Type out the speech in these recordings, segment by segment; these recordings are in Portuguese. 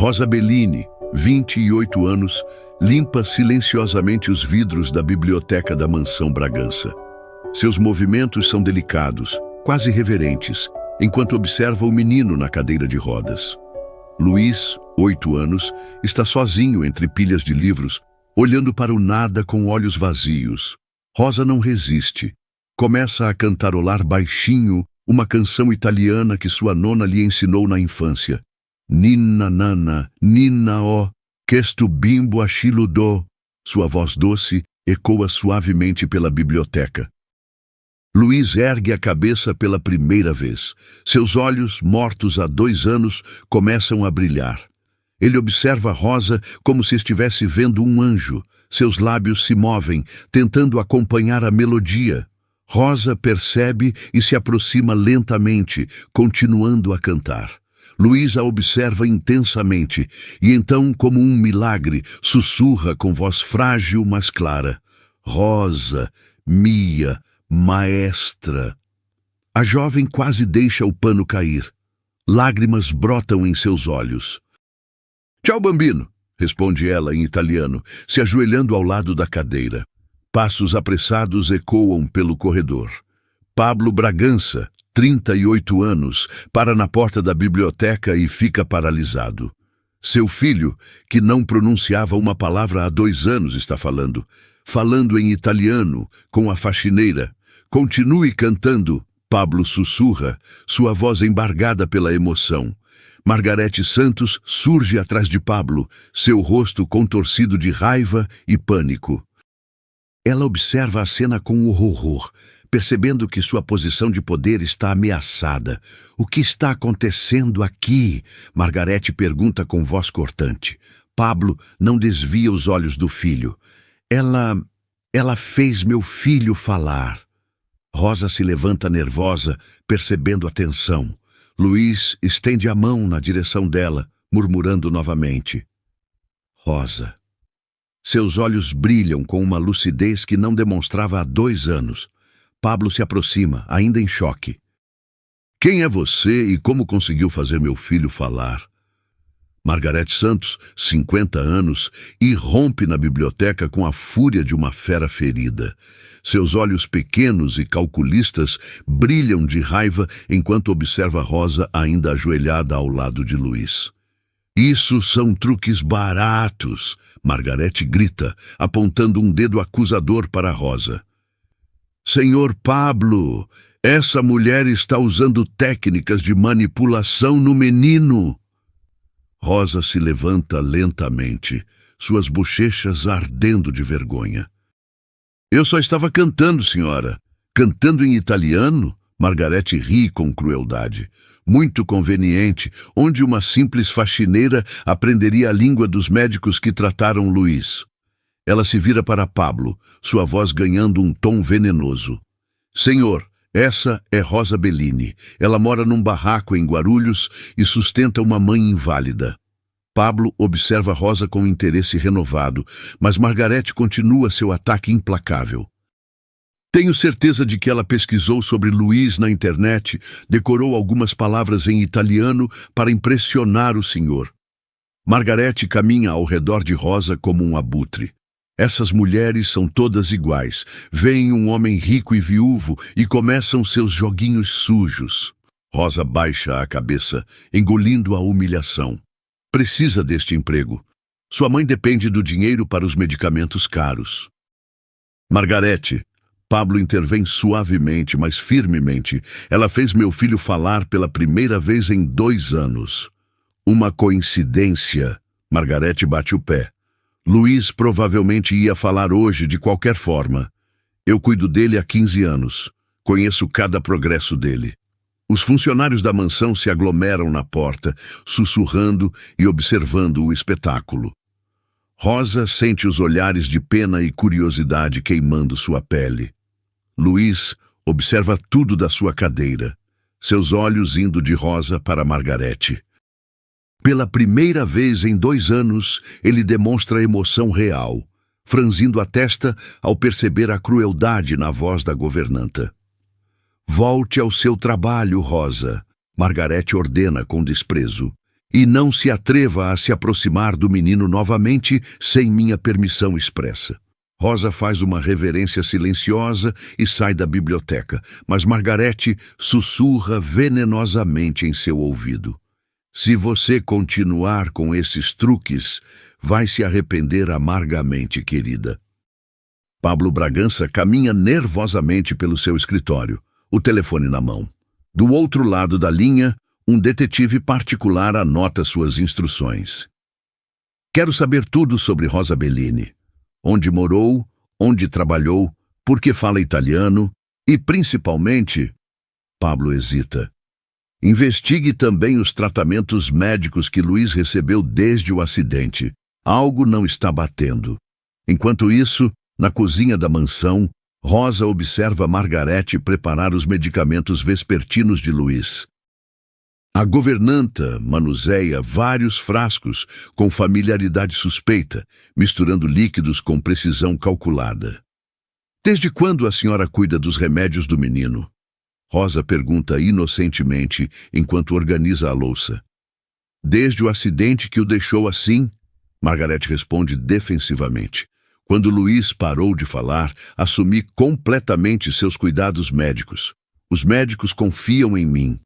Rosa Bellini, 28 anos, limpa silenciosamente os vidros da biblioteca da mansão Bragança. Seus movimentos são delicados, quase reverentes, enquanto observa o menino na cadeira de rodas. Luiz, 8 anos, está sozinho entre pilhas de livros, olhando para o nada com olhos vazios. Rosa não resiste. Começa a cantarolar baixinho uma canção italiana que sua nona lhe ensinou na infância. Ninna nana, ninna o, questo bimbo achiludô. Sua voz doce ecoa suavemente pela biblioteca. Luiz ergue a cabeça pela primeira vez. Seus olhos, mortos há 2 anos, começam a brilhar. Ele observa Rosa como se estivesse vendo um anjo. Seus lábios se movem, tentando acompanhar a melodia. Rosa percebe e se aproxima lentamente, continuando a cantar. Luiz a observa intensamente e então, como um milagre, sussurra com voz frágil, mas clara. Rosa, mia, maestra. A jovem quase deixa o pano cair. Lágrimas brotam em seus olhos. Tchau, bambino, responde ela em italiano, se ajoelhando ao lado da cadeira. Passos apressados ecoam pelo corredor. Pablo Bragança, 38 anos, para na porta da biblioteca e fica paralisado. Seu filho, que não pronunciava uma palavra há 2 anos, está falando em italiano, com a faxineira. Continue cantando, Pablo sussurra, sua voz embargada pela emoção. Margarete Santos surge atrás de Pablo, seu rosto contorcido de raiva e pânico. Ela observa a cena com horror, percebendo que sua posição de poder está ameaçada. O que está acontecendo aqui? Margarete pergunta com voz cortante. Pablo não desvia os olhos do filho. Ela fez meu filho falar. Rosa se levanta nervosa, percebendo a tensão. Luiz estende a mão na direção dela, murmurando novamente. Rosa. Seus olhos brilham com uma lucidez que não demonstrava há 2 anos. Pablo se aproxima, ainda em choque. Quem é você e como conseguiu fazer meu filho falar? Margarete Santos, 50 anos, irrompe na biblioteca com a fúria de uma fera ferida. Seus olhos pequenos e calculistas brilham de raiva enquanto observa Rosa ainda ajoelhada ao lado de Luiz. Isso são truques baratos, Margarete grita, apontando um dedo acusador para Rosa. Senhor Pablo, essa mulher está usando técnicas de manipulação no menino. Rosa se levanta lentamente, suas bochechas ardendo de vergonha. Eu só estava cantando, senhora. Cantando em italiano? Margarete ri com crueldade. Muito conveniente, onde uma simples faxineira aprenderia a língua dos médicos que trataram Luiz. Ela se vira para Pablo, sua voz ganhando um tom venenoso. Senhor, essa é Rosa Bellini. Ela mora num barraco em Guarulhos e sustenta uma mãe inválida. Pablo observa Rosa com interesse renovado, mas Margarete continua seu ataque implacável. Tenho certeza de que ela pesquisou sobre Luiz na internet, decorou algumas palavras em italiano para impressionar o senhor. Margarete caminha ao redor de Rosa como um abutre. Essas mulheres são todas iguais. Veem um homem rico e viúvo e começam seus joguinhos sujos. Rosa baixa a cabeça, engolindo a humilhação. Precisa deste emprego. Sua mãe depende do dinheiro para os medicamentos caros. Margarete, Pablo intervém suavemente, mas firmemente. Ela fez meu filho falar pela primeira vez em 2 anos. Uma coincidência. Margarete bate o pé. Luiz provavelmente ia falar hoje de qualquer forma. Eu cuido dele há 15 anos. Conheço cada progresso dele. Os funcionários da mansão se aglomeram na porta, sussurrando e observando o espetáculo. Rosa sente os olhares de pena e curiosidade queimando sua pele. Luiz observa tudo da sua cadeira, seus olhos indo de Rosa para Margarete. Pela primeira vez em 2 anos, ele demonstra emoção real, franzindo a testa ao perceber a crueldade na voz da governanta. Volte ao seu trabalho, Rosa, Margarete ordena com desprezo. e não se atreva a se aproximar do menino novamente sem minha permissão expressa. Rosa faz uma reverência silenciosa e sai da biblioteca, mas Margarete sussurra venenosamente em seu ouvido. Se você continuar com esses truques, vai se arrepender amargamente, querida. Pablo Bragança caminha nervosamente pelo seu escritório, o telefone na mão. Do outro lado da linha, um detetive particular anota suas instruções. Quero saber tudo sobre Rosa Bellini. Onde morou, onde trabalhou, por que fala italiano e, principalmente, Pablo hesita. Investigue também os tratamentos médicos que Luiz recebeu desde o acidente. Algo não está batendo. Enquanto isso, na cozinha da mansão, Rosa observa Margarete preparar os medicamentos vespertinos de Luiz. A governanta manuseia vários frascos com familiaridade suspeita, misturando líquidos com precisão calculada. Desde quando a senhora cuida dos remédios do menino? Rosa pergunta inocentemente enquanto organiza a louça. Desde o acidente que o deixou assim, Margarete responde defensivamente. Quando Luiz parou de falar, assumi completamente seus cuidados médicos. Os médicos confiam em mim.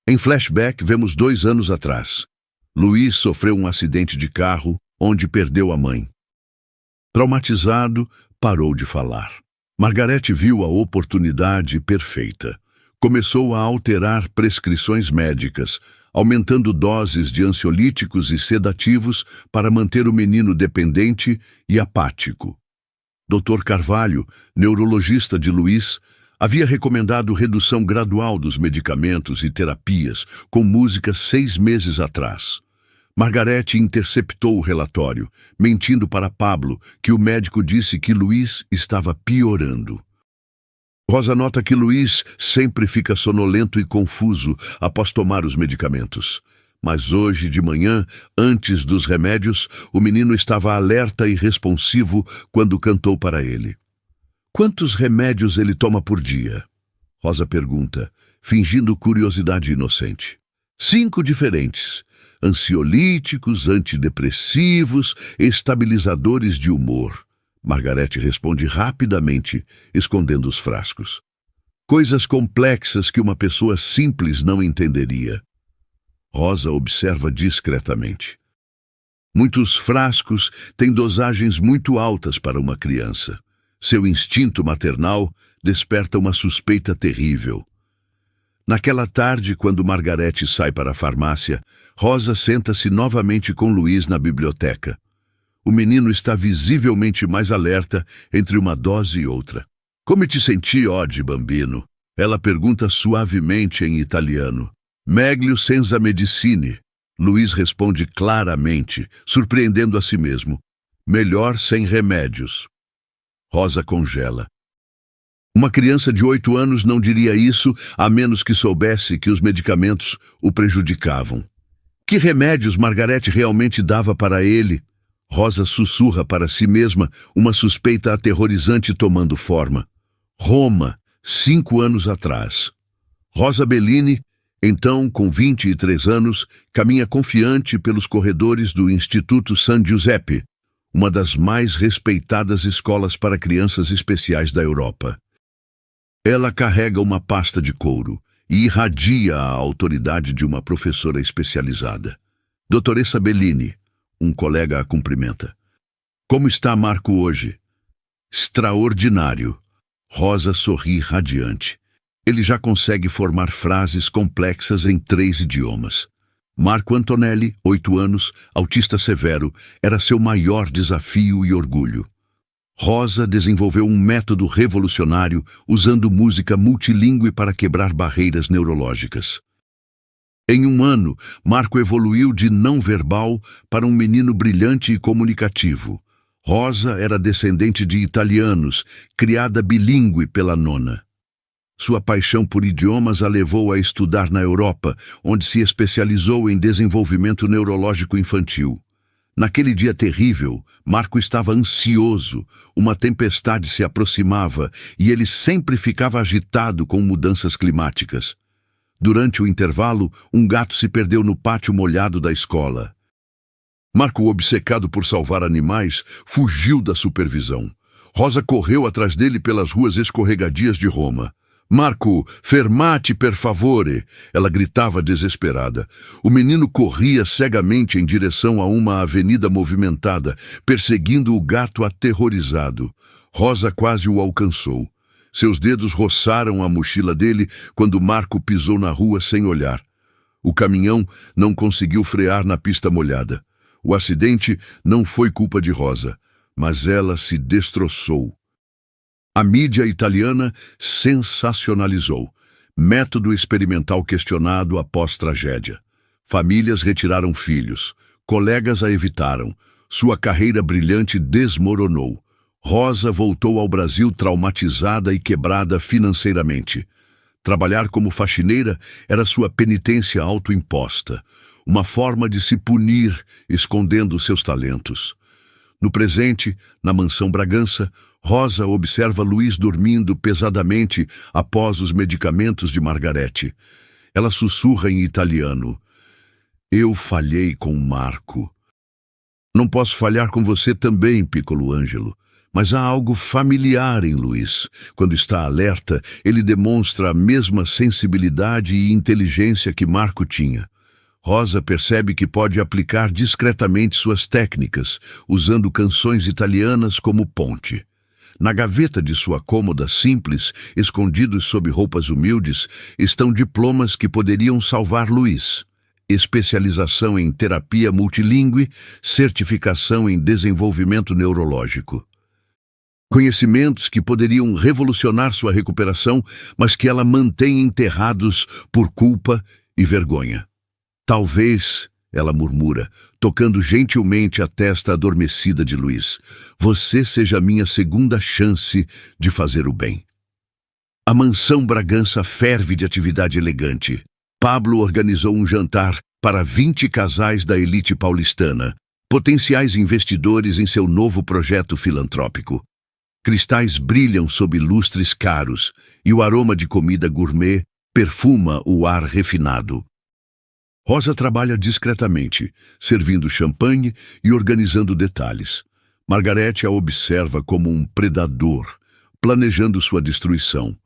Em flashback, vemos 2 anos atrás. Luiz sofreu um acidente de carro, onde perdeu a mãe. Traumatizado, parou de falar. Margarete viu a oportunidade perfeita. Começou a alterar prescrições médicas, aumentando doses de ansiolíticos e sedativos para manter o menino dependente e apático. Dr. Carvalho, neurologista de Luiz, havia recomendado redução gradual dos medicamentos e terapias, com música 6 meses atrás. Margarete interceptou o relatório, mentindo para Pablo que o médico disse que Luiz estava piorando. Rosa nota que Luiz sempre fica sonolento e confuso após tomar os medicamentos. Mas hoje de manhã, antes dos remédios, o menino estava alerta e responsivo quando cantou para ele. Quantos remédios ele toma por dia? Rosa pergunta, fingindo curiosidade inocente. 5 diferentes. Ansiolíticos, antidepressivos, estabilizadores de humor. Margarete responde rapidamente, escondendo os frascos. Coisas complexas que uma pessoa simples não entenderia. Rosa observa discretamente. Muitos frascos têm dosagens muito altas para uma criança. Seu instinto maternal desperta uma suspeita terrível. Naquela tarde, quando Margarete sai para a farmácia, Rosa senta-se novamente com Luiz na biblioteca. O menino está visivelmente mais alerta entre uma dose e outra. Come te senti oggi, bambino? Ela pergunta suavemente em italiano. Meglio senza medicine. Luiz responde claramente, surpreendendo a si mesmo. Melhor sem remédios. Rosa congela. Uma criança de 8 anos não diria isso a menos que soubesse que os medicamentos o prejudicavam. Que remédios Margarete realmente dava para ele? Rosa sussurra para si mesma, uma suspeita aterrorizante tomando forma. Roma, 5 anos atrás. Rosa Bellini, então com 23 anos, caminha confiante pelos corredores do Instituto San Giuseppe, uma das mais respeitadas escolas para crianças especiais da Europa. Ela carrega uma pasta de couro e irradia a autoridade de uma professora especializada. Doutoressa Bellini, um colega a cumprimenta. Como está Marco hoje? Extraordinário. Rosa sorri radiante. Ele já consegue formar frases complexas em 3 idiomas. Marco Antonelli, 8 anos, autista severo, era seu maior desafio e orgulho. Rosa desenvolveu um método revolucionário usando música multilingüe para quebrar barreiras neurológicas. Em 1 ano, Marco evoluiu de não verbal para um menino brilhante e comunicativo. Rosa era descendente de italianos, criada bilíngue pela nona. Sua paixão por idiomas a levou a estudar na Europa, onde se especializou em desenvolvimento neurológico infantil. Naquele dia terrível, Marco estava ansioso, uma tempestade se aproximava e ele sempre ficava agitado com mudanças climáticas. Durante o intervalo, um gato se perdeu no pátio molhado da escola. Marco, obcecado por salvar animais, fugiu da supervisão. Rosa correu atrás dele pelas ruas escorregadias de Roma. «Marco, fermate per favore!» Ela gritava desesperada. O menino corria cegamente em direção a uma avenida movimentada, perseguindo o gato aterrorizado. Rosa quase o alcançou. Seus dedos roçaram a mochila dele quando Marco pisou na rua sem olhar. O caminhão não conseguiu frear na pista molhada. O acidente não foi culpa de Rosa, mas ela se destroçou. A mídia italiana sensacionalizou. Método experimental questionado após tragédia. Famílias retiraram filhos. Colegas a evitaram. Sua carreira brilhante desmoronou. Rosa voltou ao Brasil traumatizada e quebrada financeiramente. Trabalhar como faxineira era sua penitência autoimposta, uma forma de se punir, escondendo seus talentos. No presente, na mansão Bragança, Rosa observa Luiz dormindo pesadamente após os medicamentos de Margarete. Ela sussurra em italiano: «Eu falhei com Marco. Não posso falhar com você também, Piccolo Ângelo. Mas há algo familiar em Luiz. Quando está alerta, ele demonstra a mesma sensibilidade e inteligência que Marco tinha. Rosa percebe que pode aplicar discretamente suas técnicas, usando canções italianas como ponte. Na gaveta de sua cômoda simples, escondidos sob roupas humildes, estão diplomas que poderiam salvar Luiz. Especialização em terapia multilingüe, certificação em desenvolvimento neurológico. Conhecimentos que poderiam revolucionar sua recuperação, mas que ela mantém enterrados por culpa e vergonha. Talvez, ela murmura, tocando gentilmente a testa adormecida de Luiz, você seja a minha segunda chance de fazer o bem. A mansão Bragança ferve de atividade elegante. Pablo organizou um jantar para 20 casais da elite paulistana, potenciais investidores em seu novo projeto filantrópico. Cristais brilham sob lustres caros e o aroma de comida gourmet perfuma o ar refinado. Rosa trabalha discretamente, servindo champanhe e organizando detalhes. Margarete a observa como um predador, planejando sua destruição.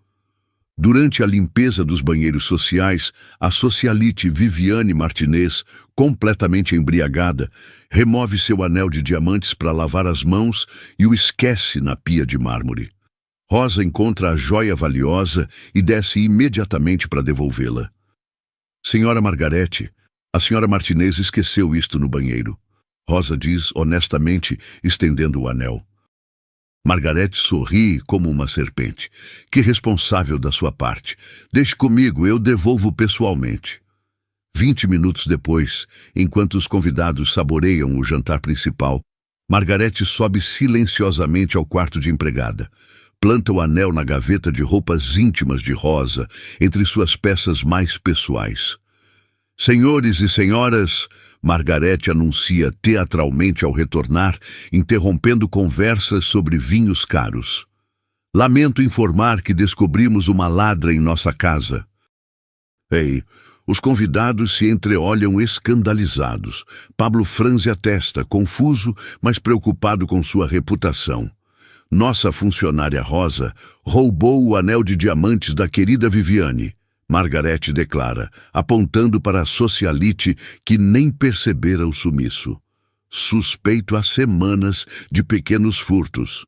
Durante a limpeza dos banheiros sociais, a socialite Viviane Martinez, completamente embriagada, remove seu anel de diamantes para lavar as mãos e o esquece na pia de mármore. Rosa encontra a joia valiosa e desce imediatamente para devolvê-la. Senhora Margarete, a senhora Martinez esqueceu isto no banheiro. Rosa diz honestamente, estendendo o anel. Margarete sorri como uma serpente. Que responsável da sua parte. Deixe comigo, eu devolvo pessoalmente. 20 minutos depois, enquanto os convidados saboreiam o jantar principal, Margarete sobe silenciosamente ao quarto de empregada. Planta o anel na gaveta de roupas íntimas de Rosa, entre suas peças mais pessoais. Senhores e senhoras, Margarete anuncia teatralmente ao retornar, interrompendo conversas sobre vinhos caros. Lamento informar que descobrimos uma ladra em nossa casa. Ei, os convidados se entreolham escandalizados. Pablo franze a testa, confuso, mas preocupado com sua reputação. Nossa funcionária Rosa roubou o anel de diamantes da querida Viviane. Margarete declara, apontando para a socialite que nem percebera o sumiço. Suspeito há semanas de pequenos furtos.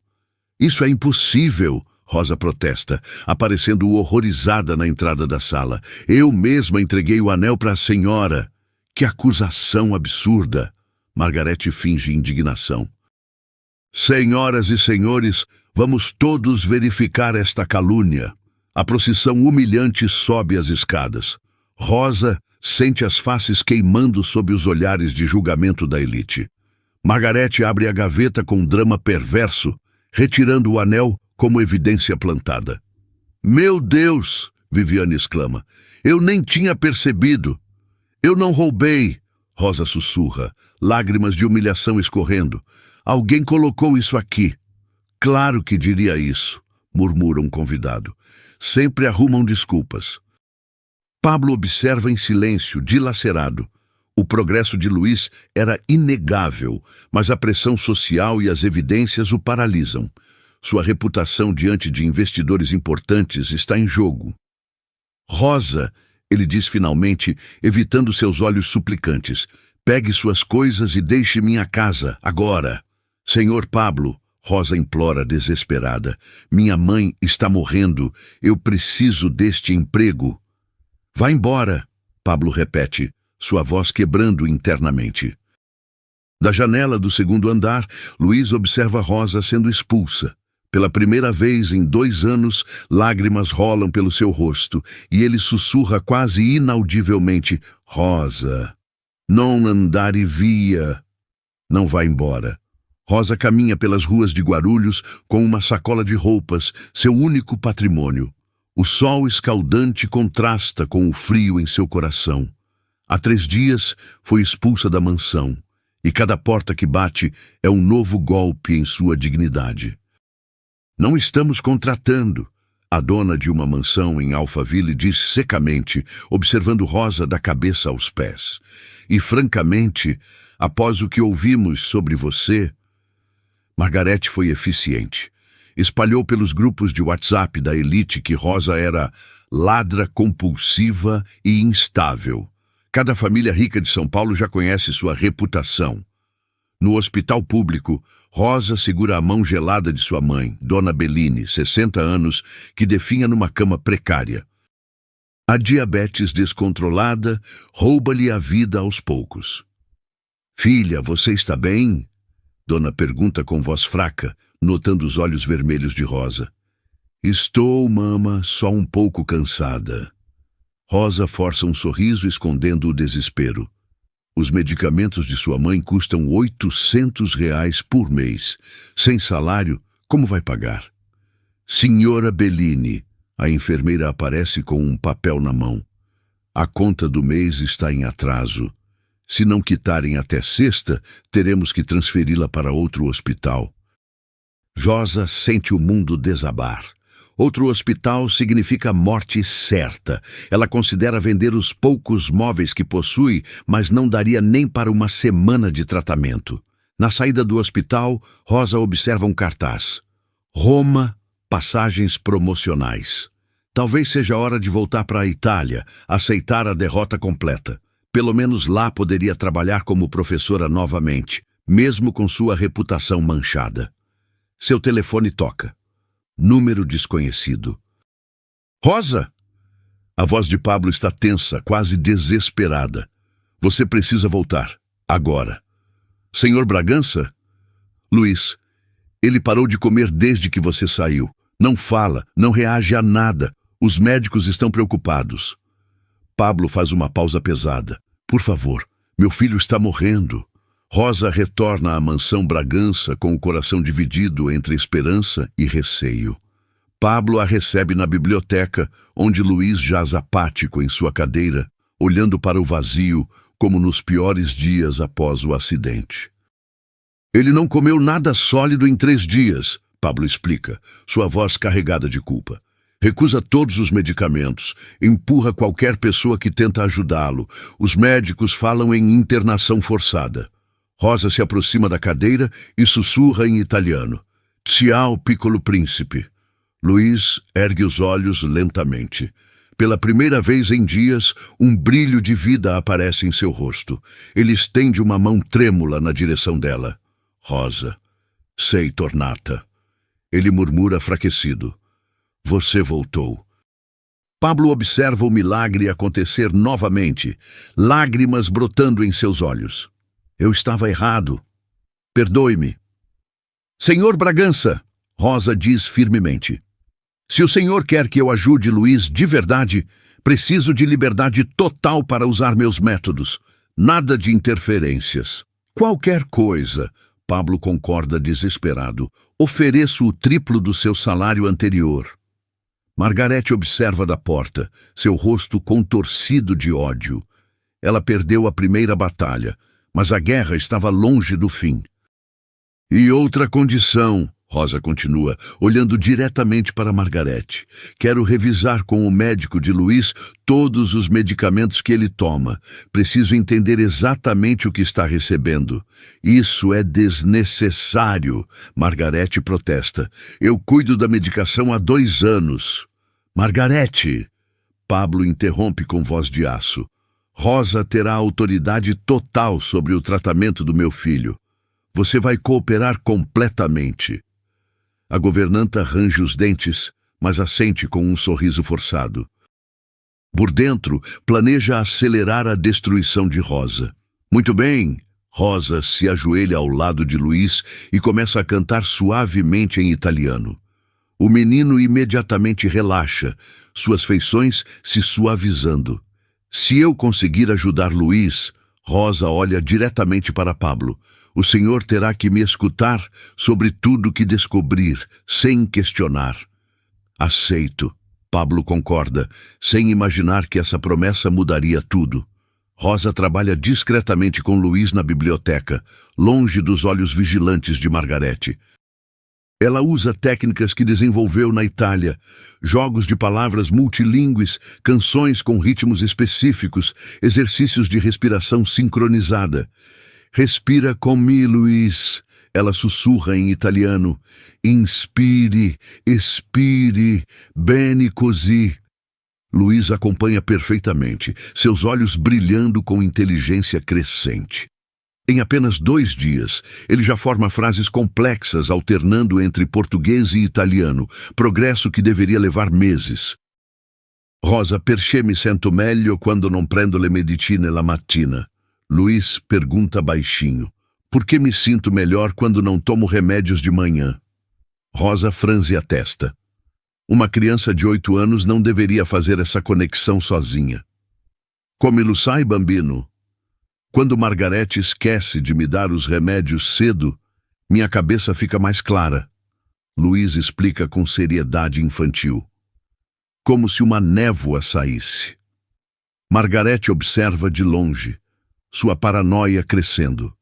Isso é impossível, Rosa protesta, aparecendo horrorizada na entrada da sala. Eu mesma entreguei o anel para a senhora. Que acusação absurda! Margarete finge indignação. Senhoras e senhores, vamos todos verificar esta calúnia. A procissão humilhante sobe as escadas. Rosa sente as faces queimando sob os olhares de julgamento da elite. Margarete abre a gaveta com drama perverso, retirando o anel como evidência plantada. Meu Deus! Viviane exclama. Eu nem tinha percebido. Eu não roubei! Rosa sussurra, lágrimas de humilhação escorrendo. Alguém colocou isso aqui. Claro que diria isso, murmura um convidado. Sempre arrumam desculpas. Pablo observa em silêncio, dilacerado. O progresso de Luiz era inegável, mas a pressão social e as evidências o paralisam. Sua reputação diante de investidores importantes está em jogo. Rosa, ele diz finalmente, evitando seus olhos suplicantes, pegue suas coisas e deixe minha casa, agora. Senhor Pablo, Rosa implora desesperada, minha mãe está morrendo, eu preciso deste emprego. Vá embora, Pablo repete, sua voz quebrando internamente. Da janela do segundo andar, Luiz observa Rosa sendo expulsa. Pela primeira vez em 2 anos, lágrimas rolam pelo seu rosto, e ele sussurra quase inaudivelmente, Rosa, non andare via. Não vá embora. Rosa caminha pelas ruas de Guarulhos com uma sacola de roupas, seu único patrimônio. O sol escaldante contrasta com o frio em seu coração. Há 3 dias foi expulsa da mansão, e cada porta que bate é um novo golpe em sua dignidade. Não estamos contratando, a dona de uma mansão em Alphaville diz secamente, observando Rosa da cabeça aos pés. E francamente, após o que ouvimos sobre você, Margarete foi eficiente. Espalhou pelos grupos de WhatsApp da elite que Rosa era ladra compulsiva e instável. Cada família rica de São Paulo já conhece sua reputação. No hospital público, Rosa segura a mão gelada de sua mãe, Dona Bellini, 60 anos, que definha numa cama precária. A diabetes descontrolada rouba-lhe a vida aos poucos. Filha, você está bem? Dona pergunta com voz fraca, notando os olhos vermelhos de Rosa. Estou, mama, só um pouco cansada. Rosa força um sorriso escondendo o desespero. Os medicamentos de sua mãe custam R$ 800 por mês. Sem salário, como vai pagar? Senhora Bellini, a enfermeira aparece com um papel na mão. A conta do mês está em atraso. Se não quitarem até sexta, teremos que transferi-la para outro hospital. Rosa sente o mundo desabar. Outro hospital significa morte certa. Ela considera vender os poucos móveis que possui, mas não daria nem para uma semana de tratamento. Na saída do hospital, Rosa observa um cartaz. Roma, passagens promocionais. Talvez seja hora de voltar para a Itália, aceitar a derrota completa. Pelo menos lá poderia trabalhar como professora novamente, mesmo com sua reputação manchada. Seu telefone toca. Número desconhecido. Rosa! A voz de Pablo está tensa, quase desesperada. Você precisa voltar. Agora. Senhor Bragança? Luiz, ele parou de comer desde que você saiu. Não fala, não reage a nada. Os médicos estão preocupados. Pablo faz uma pausa pesada. Por favor, meu filho está morrendo. Rosa retorna à mansão Bragança com o coração dividido entre esperança e receio. Pablo a recebe na biblioteca, onde Luiz jaz apático em sua cadeira, olhando para o vazio como nos piores dias após o acidente. Ele não comeu nada sólido em 3 dias, Pablo explica, sua voz carregada de culpa. Recusa todos os medicamentos, empurra qualquer pessoa que tenta ajudá-lo. Os médicos falam em internação forçada. Rosa se aproxima da cadeira e sussurra em italiano. Ciao, piccolo príncipe. Luiz ergue os olhos lentamente. Pela primeira vez em dias, um brilho de vida aparece em seu rosto. Ele estende uma mão trêmula na direção dela. Rosa, sei tornata. Ele murmura fraquecido. Você voltou. Pablo observa o milagre acontecer novamente, lágrimas brotando em seus olhos. Eu estava errado. Perdoe-me. Senhor Bragança, Rosa diz firmemente. Se o senhor quer que eu ajude Luiz de verdade, preciso de liberdade total para usar meus métodos. Nada de interferências. Qualquer coisa, Pablo concorda desesperado. Ofereço o triplo do seu salário anterior. Margarete observa da porta, seu rosto contorcido de ódio. Ela perdeu a primeira batalha, mas a guerra estava longe do fim. E outra condição, Rosa continua, olhando diretamente para Margarete. Quero revisar com o médico de Luiz todos os medicamentos que ele toma. Preciso entender exatamente o que está recebendo. Isso é desnecessário, Margarete protesta. Eu cuido da medicação há 2 anos. Margarete! Pablo interrompe com voz de aço. Rosa terá autoridade total sobre o tratamento do meu filho. Você vai cooperar completamente. A governanta range os dentes, mas assente com um sorriso forçado. Por dentro, planeja acelerar a destruição de Rosa. Muito bem. Rosa se ajoelha ao lado de Luiz e começa a cantar suavemente em italiano. O menino imediatamente relaxa, suas feições se suavizando. Se eu conseguir ajudar Luiz, Rosa olha diretamente para Pablo. O senhor terá que me escutar sobre tudo que descobrir, sem questionar. Aceito. Pablo concorda, sem imaginar que essa promessa mudaria tudo. Rosa trabalha discretamente com Luiz na biblioteca, longe dos olhos vigilantes de Margarete. Ela usa técnicas que desenvolveu na Itália, jogos de palavras multilingües, canções com ritmos específicos, exercícios de respiração sincronizada. Respira comigo, Luiz. Ela sussurra em italiano. Inspire, expire, bene così. Luiz acompanha perfeitamente, seus olhos brilhando com inteligência crescente. Em apenas 2 dias, ele já forma frases complexas alternando entre português e italiano, progresso que deveria levar meses. Rosa, perché mi sento meglio quando non prendo le medicine la mattina? Luiz pergunta baixinho. Por que me sinto melhor quando não tomo remédios de manhã? Rosa franze a testa. Uma criança de 8 anos não deveria fazer essa conexão sozinha. Come lo sai, bambino? Quando Margarete esquece de me dar os remédios cedo, minha cabeça fica mais clara. Luiz explica com seriedade infantil. Como se uma névoa saísse. Margarete observa de longe, sua paranoia crescendo.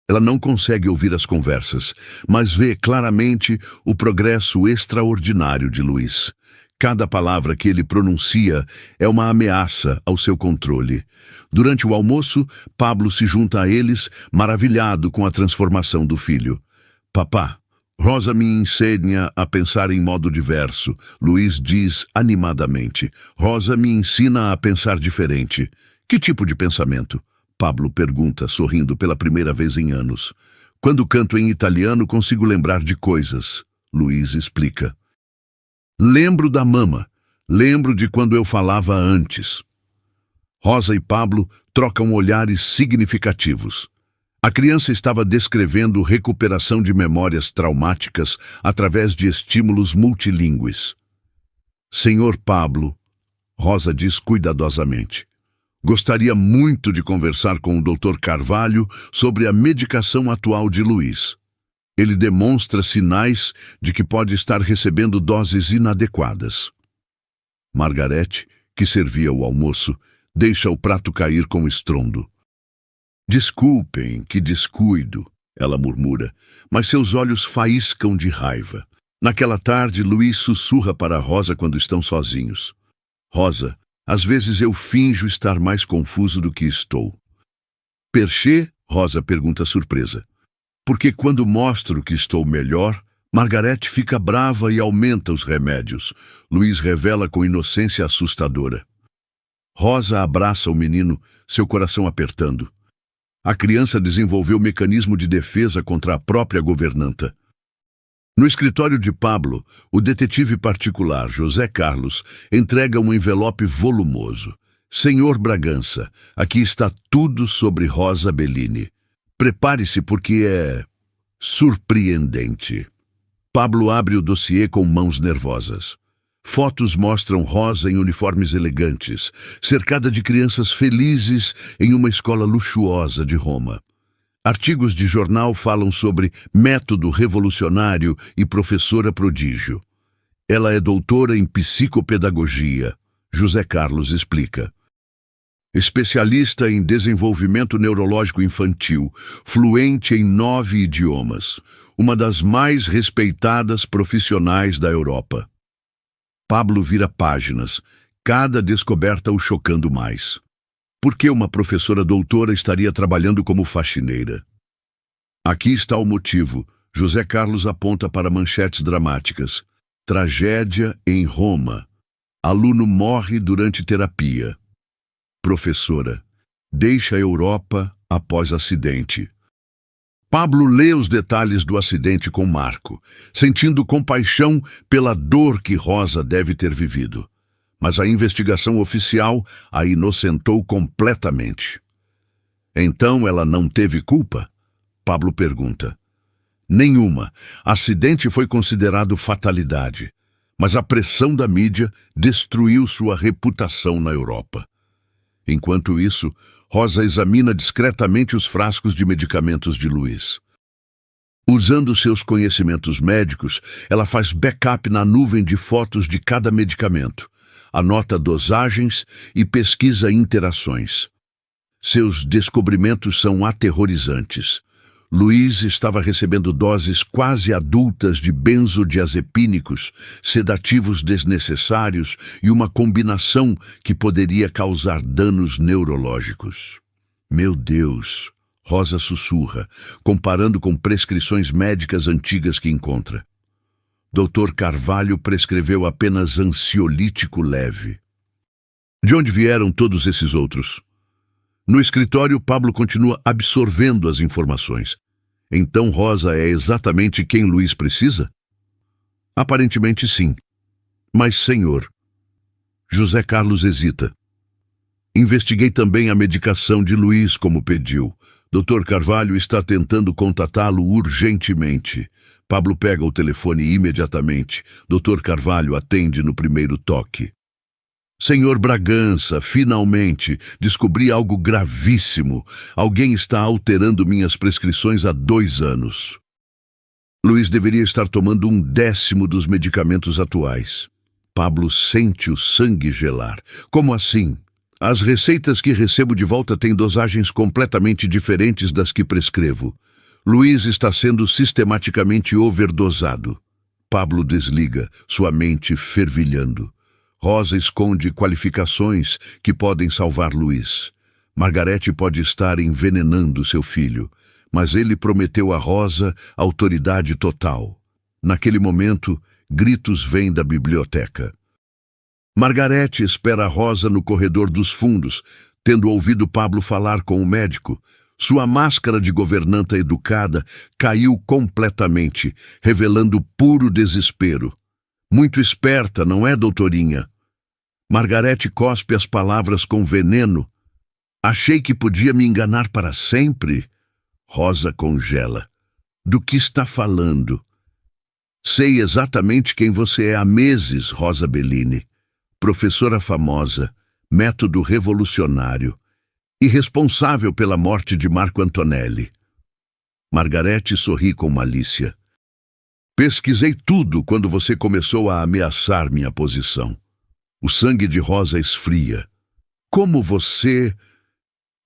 Ela não consegue ouvir as conversas, mas vê claramente o progresso extraordinário de Luiz. Cada palavra que ele pronuncia é uma ameaça ao seu controle. Durante o almoço, Pablo se junta a eles, maravilhado com a transformação do filho. Papá, Rosa me ensina a pensar em modo diverso, Luiz diz animadamente. Rosa me ensina a pensar diferente. Que tipo de pensamento? Pablo pergunta, sorrindo pela primeira vez em anos. Quando canto em italiano, consigo lembrar de coisas, Luiz explica. Lembro da mama. Lembro de quando eu falava antes. Rosa e Pablo trocam olhares significativos. A criança estava descrevendo recuperação de memórias traumáticas através de estímulos multilingües. Senhor Pablo, Rosa diz cuidadosamente. Gostaria muito de conversar com o Dr. Carvalho sobre a medicação atual de Luiz. Ele demonstra sinais de que pode estar recebendo doses inadequadas. Margarete, que servia o almoço, deixa o prato cair com estrondo. Desculpem, que descuido, ela murmura, mas seus olhos faiscam de raiva. Naquela tarde, Luiz sussurra para Rosa quando estão sozinhos. Rosa, às vezes eu finjo estar mais confuso do que estou. Perché? Rosa pergunta surpresa. Porque quando mostro que estou melhor, Margarete fica brava e aumenta os remédios. Luiz revela com inocência assustadora. Rosa abraça o menino, seu coração apertando. A criança desenvolveu mecanismo de defesa contra a própria governanta. No escritório de Pablo, o detetive particular José Carlos entrega um envelope volumoso. Senhor Bragança, aqui está tudo sobre Rosa Bellini. Prepare-se porque é surpreendente. Pablo abre o dossiê com mãos nervosas. Fotos mostram Rosa em uniformes elegantes, cercada de crianças felizes em uma escola luxuosa de Roma. Artigos de jornal falam sobre método revolucionário e professora prodígio. Ela é doutora em psicopedagogia, José Carlos explica. Especialista em desenvolvimento neurológico infantil, fluente em 9 idiomas, uma das mais respeitadas profissionais da Europa. Pablo vira páginas, cada descoberta o chocando mais. Por que uma professora doutora estaria trabalhando como faxineira? Aqui está o motivo. José Carlos aponta para manchetes dramáticas. Tragédia em Roma. Aluno morre durante terapia. Professora, deixa a Europa após acidente. Pablo lê os detalhes do acidente com Marco, sentindo compaixão pela dor que Rosa deve ter vivido. Mas a investigação oficial a inocentou completamente. Então ela não teve culpa? Pablo pergunta. Nenhuma. Acidente foi considerado fatalidade, mas a pressão da mídia destruiu sua reputação na Europa. Enquanto isso, Rosa examina discretamente os frascos de medicamentos de Luiz. Usando seus conhecimentos médicos, ela faz backup na nuvem de fotos de cada medicamento, anota dosagens e pesquisa interações. Seus descobrimentos são aterrorizantes. Luiz estava recebendo doses quase adultas de benzodiazepínicos, sedativos desnecessários e uma combinação que poderia causar danos neurológicos. Meu Deus, Rosa sussurra, comparando com prescrições médicas antigas que encontra. Dr. Carvalho prescreveu apenas ansiolítico leve. De onde vieram todos esses outros? No escritório, Pablo continua absorvendo as informações. Então Rosa é exatamente quem Luiz precisa? Aparentemente sim. Mas, senhor... José Carlos hesita. Investiguei também a medicação de Luiz, como pediu. Dr. Carvalho está tentando contatá-lo urgentemente. Pablo pega o telefone imediatamente. Dr. Carvalho atende no primeiro toque. Senhor Bragança, finalmente, descobri algo gravíssimo. Alguém está alterando minhas prescrições há 2 anos. Luiz deveria estar tomando 1/10 dos medicamentos atuais. Pablo sente o sangue gelar. Como assim? As receitas que recebo de volta têm dosagens completamente diferentes das que prescrevo. Luiz está sendo sistematicamente overdosado. Pablo desliga, sua mente fervilhando. Rosa esconde qualificações que podem salvar Luiz. Margarete pode estar envenenando seu filho, mas ele prometeu a Rosa autoridade total. Naquele momento, gritos vêm da biblioteca. Margarete espera a Rosa no corredor dos fundos, tendo ouvido Pablo falar com o médico. Sua máscara de governanta educada caiu completamente, revelando puro desespero. Muito esperta, não é, doutorinha? Margarete cospe as palavras com veneno. Achei que podia me enganar para sempre. Rosa congela. Do que está falando? Sei exatamente quem você é há meses, Rosa Bellini. Professora famosa, método revolucionário e responsável pela morte de Marco Antonelli. Margarete sorri com malícia. Pesquisei tudo quando você começou a ameaçar minha posição. O sangue de Rosa esfria. Como você...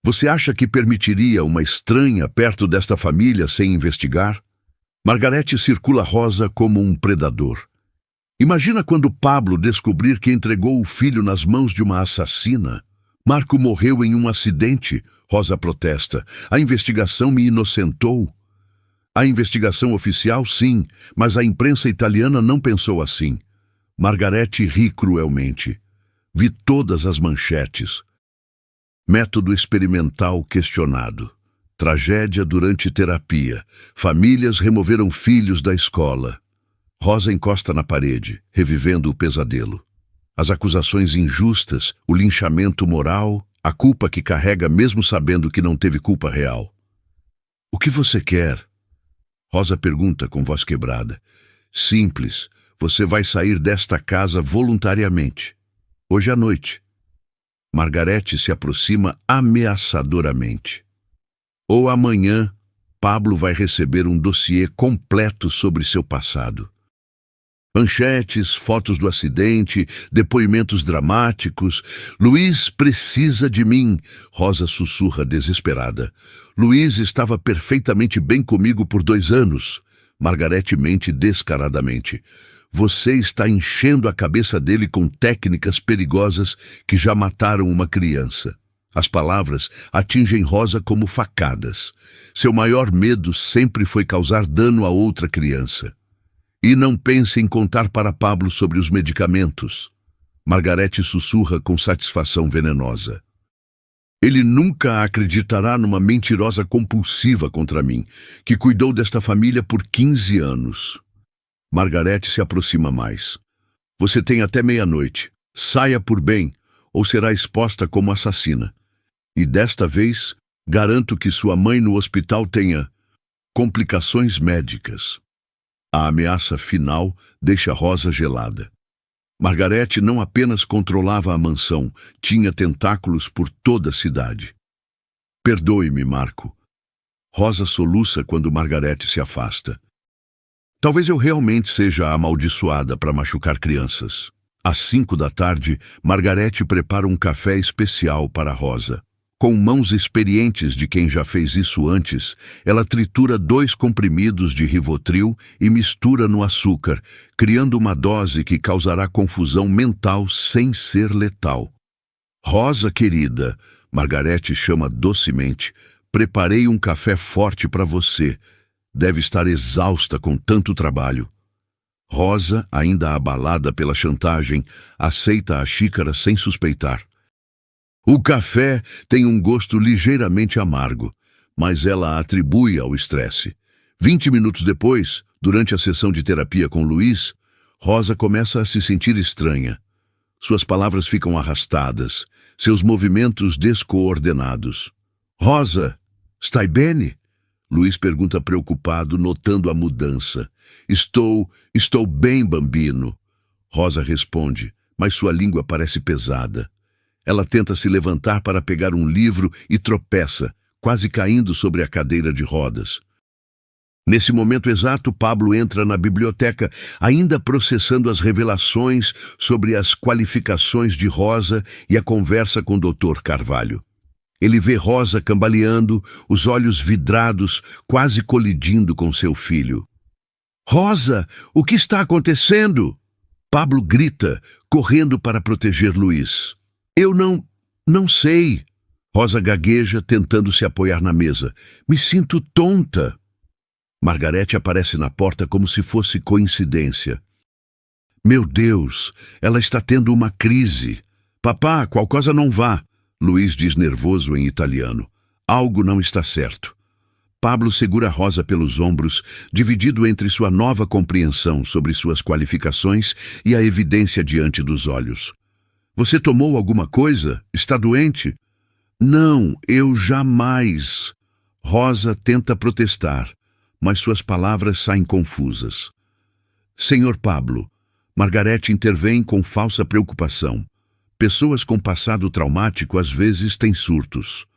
Você acha que permitiria uma estranha perto desta família sem investigar? Margarete circula Rosa como um predador. Imagina quando Pablo descobrir que entregou o filho nas mãos de uma assassina. Marco morreu em um acidente, Rosa protesta. A investigação me inocentou. A investigação oficial, sim, mas a imprensa italiana não pensou assim. Margarete ri cruelmente. Vi todas as manchetes. Método experimental questionado. Tragédia durante terapia. Famílias removeram filhos da escola. Rosa encosta na parede, revivendo o pesadelo. As acusações injustas, o linchamento moral, a culpa que carrega mesmo sabendo que não teve culpa real. O que você quer? Rosa pergunta com voz quebrada. Simples, você vai sair desta casa voluntariamente. Hoje à noite. Margarete se aproxima ameaçadoramente. Ou amanhã, Pablo vai receber um dossiê completo sobre seu passado. Manchetes, fotos do acidente, depoimentos dramáticos. Luiz precisa de mim, Rosa sussurra desesperada. Luiz estava perfeitamente bem comigo por 2 anos. Margarete mente descaradamente. Você está enchendo a cabeça dele com técnicas perigosas que já mataram uma criança. As palavras atingem Rosa como facadas. Seu maior medo sempre foi causar dano a outra criança. E não pense em contar para Pablo sobre os medicamentos. Margarete sussurra com satisfação venenosa. Ele nunca acreditará numa mentirosa compulsiva contra mim, que cuidou desta família por 15 anos. Margarete se aproxima mais. Você tem até meia-noite. Saia por bem, ou será exposta como assassina. E desta vez, garanto que sua mãe no hospital tenha complicações médicas. A ameaça final deixa Rosa gelada. Margarete não apenas controlava a mansão, tinha tentáculos por toda a cidade. Perdoe-me, Marco. Rosa soluça quando Margarete se afasta. Talvez eu realmente seja amaldiçoada para machucar crianças. Às 5 da tarde, Margarete prepara um café especial para Rosa. Com mãos experientes de quem já fez isso antes, ela tritura 2 comprimidos de Rivotril e mistura no açúcar, criando uma dose que causará confusão mental sem ser letal. Rosa, querida, Margarete chama docemente, preparei um café forte para você. Deve estar exausta com tanto trabalho. Rosa, ainda abalada pela chantagem, aceita a xícara sem suspeitar. O café tem um gosto ligeiramente amargo, mas ela atribui ao estresse. 20 minutos depois, durante a sessão de terapia com Luiz, Rosa começa a se sentir estranha. Suas palavras ficam arrastadas, seus movimentos descoordenados. Rosa, stai bene? Luiz pergunta preocupado, notando a mudança. Estou bem, bambino. Rosa responde, mas sua língua parece pesada. Ela tenta se levantar para pegar um livro e tropeça, quase caindo sobre a cadeira de rodas. Nesse momento exato, Pablo entra na biblioteca, ainda processando as revelações sobre as qualificações de Rosa e a conversa com o Dr. Carvalho. Ele vê Rosa cambaleando, os olhos vidrados, quase colidindo com seu filho. Rosa, o que está acontecendo? Pablo grita, correndo para proteger Luiz. Eu não sei. Rosa gagueja, tentando se apoiar na mesa. Me sinto tonta. Margarete aparece na porta como se fosse coincidência. Meu Deus, ela está tendo uma crise. Papá, qual coisa não vá? Luiz diz nervoso em italiano. Algo não está certo. Pablo segura Rosa pelos ombros, dividido entre sua nova compreensão sobre suas qualificações e a evidência diante dos olhos. Você tomou alguma coisa? Está doente? Não, eu jamais. Rosa tenta protestar, mas suas palavras saem confusas. Senhor Pablo, Margarete intervém com falsa preocupação. Pessoas com passado traumático às vezes têm surtos.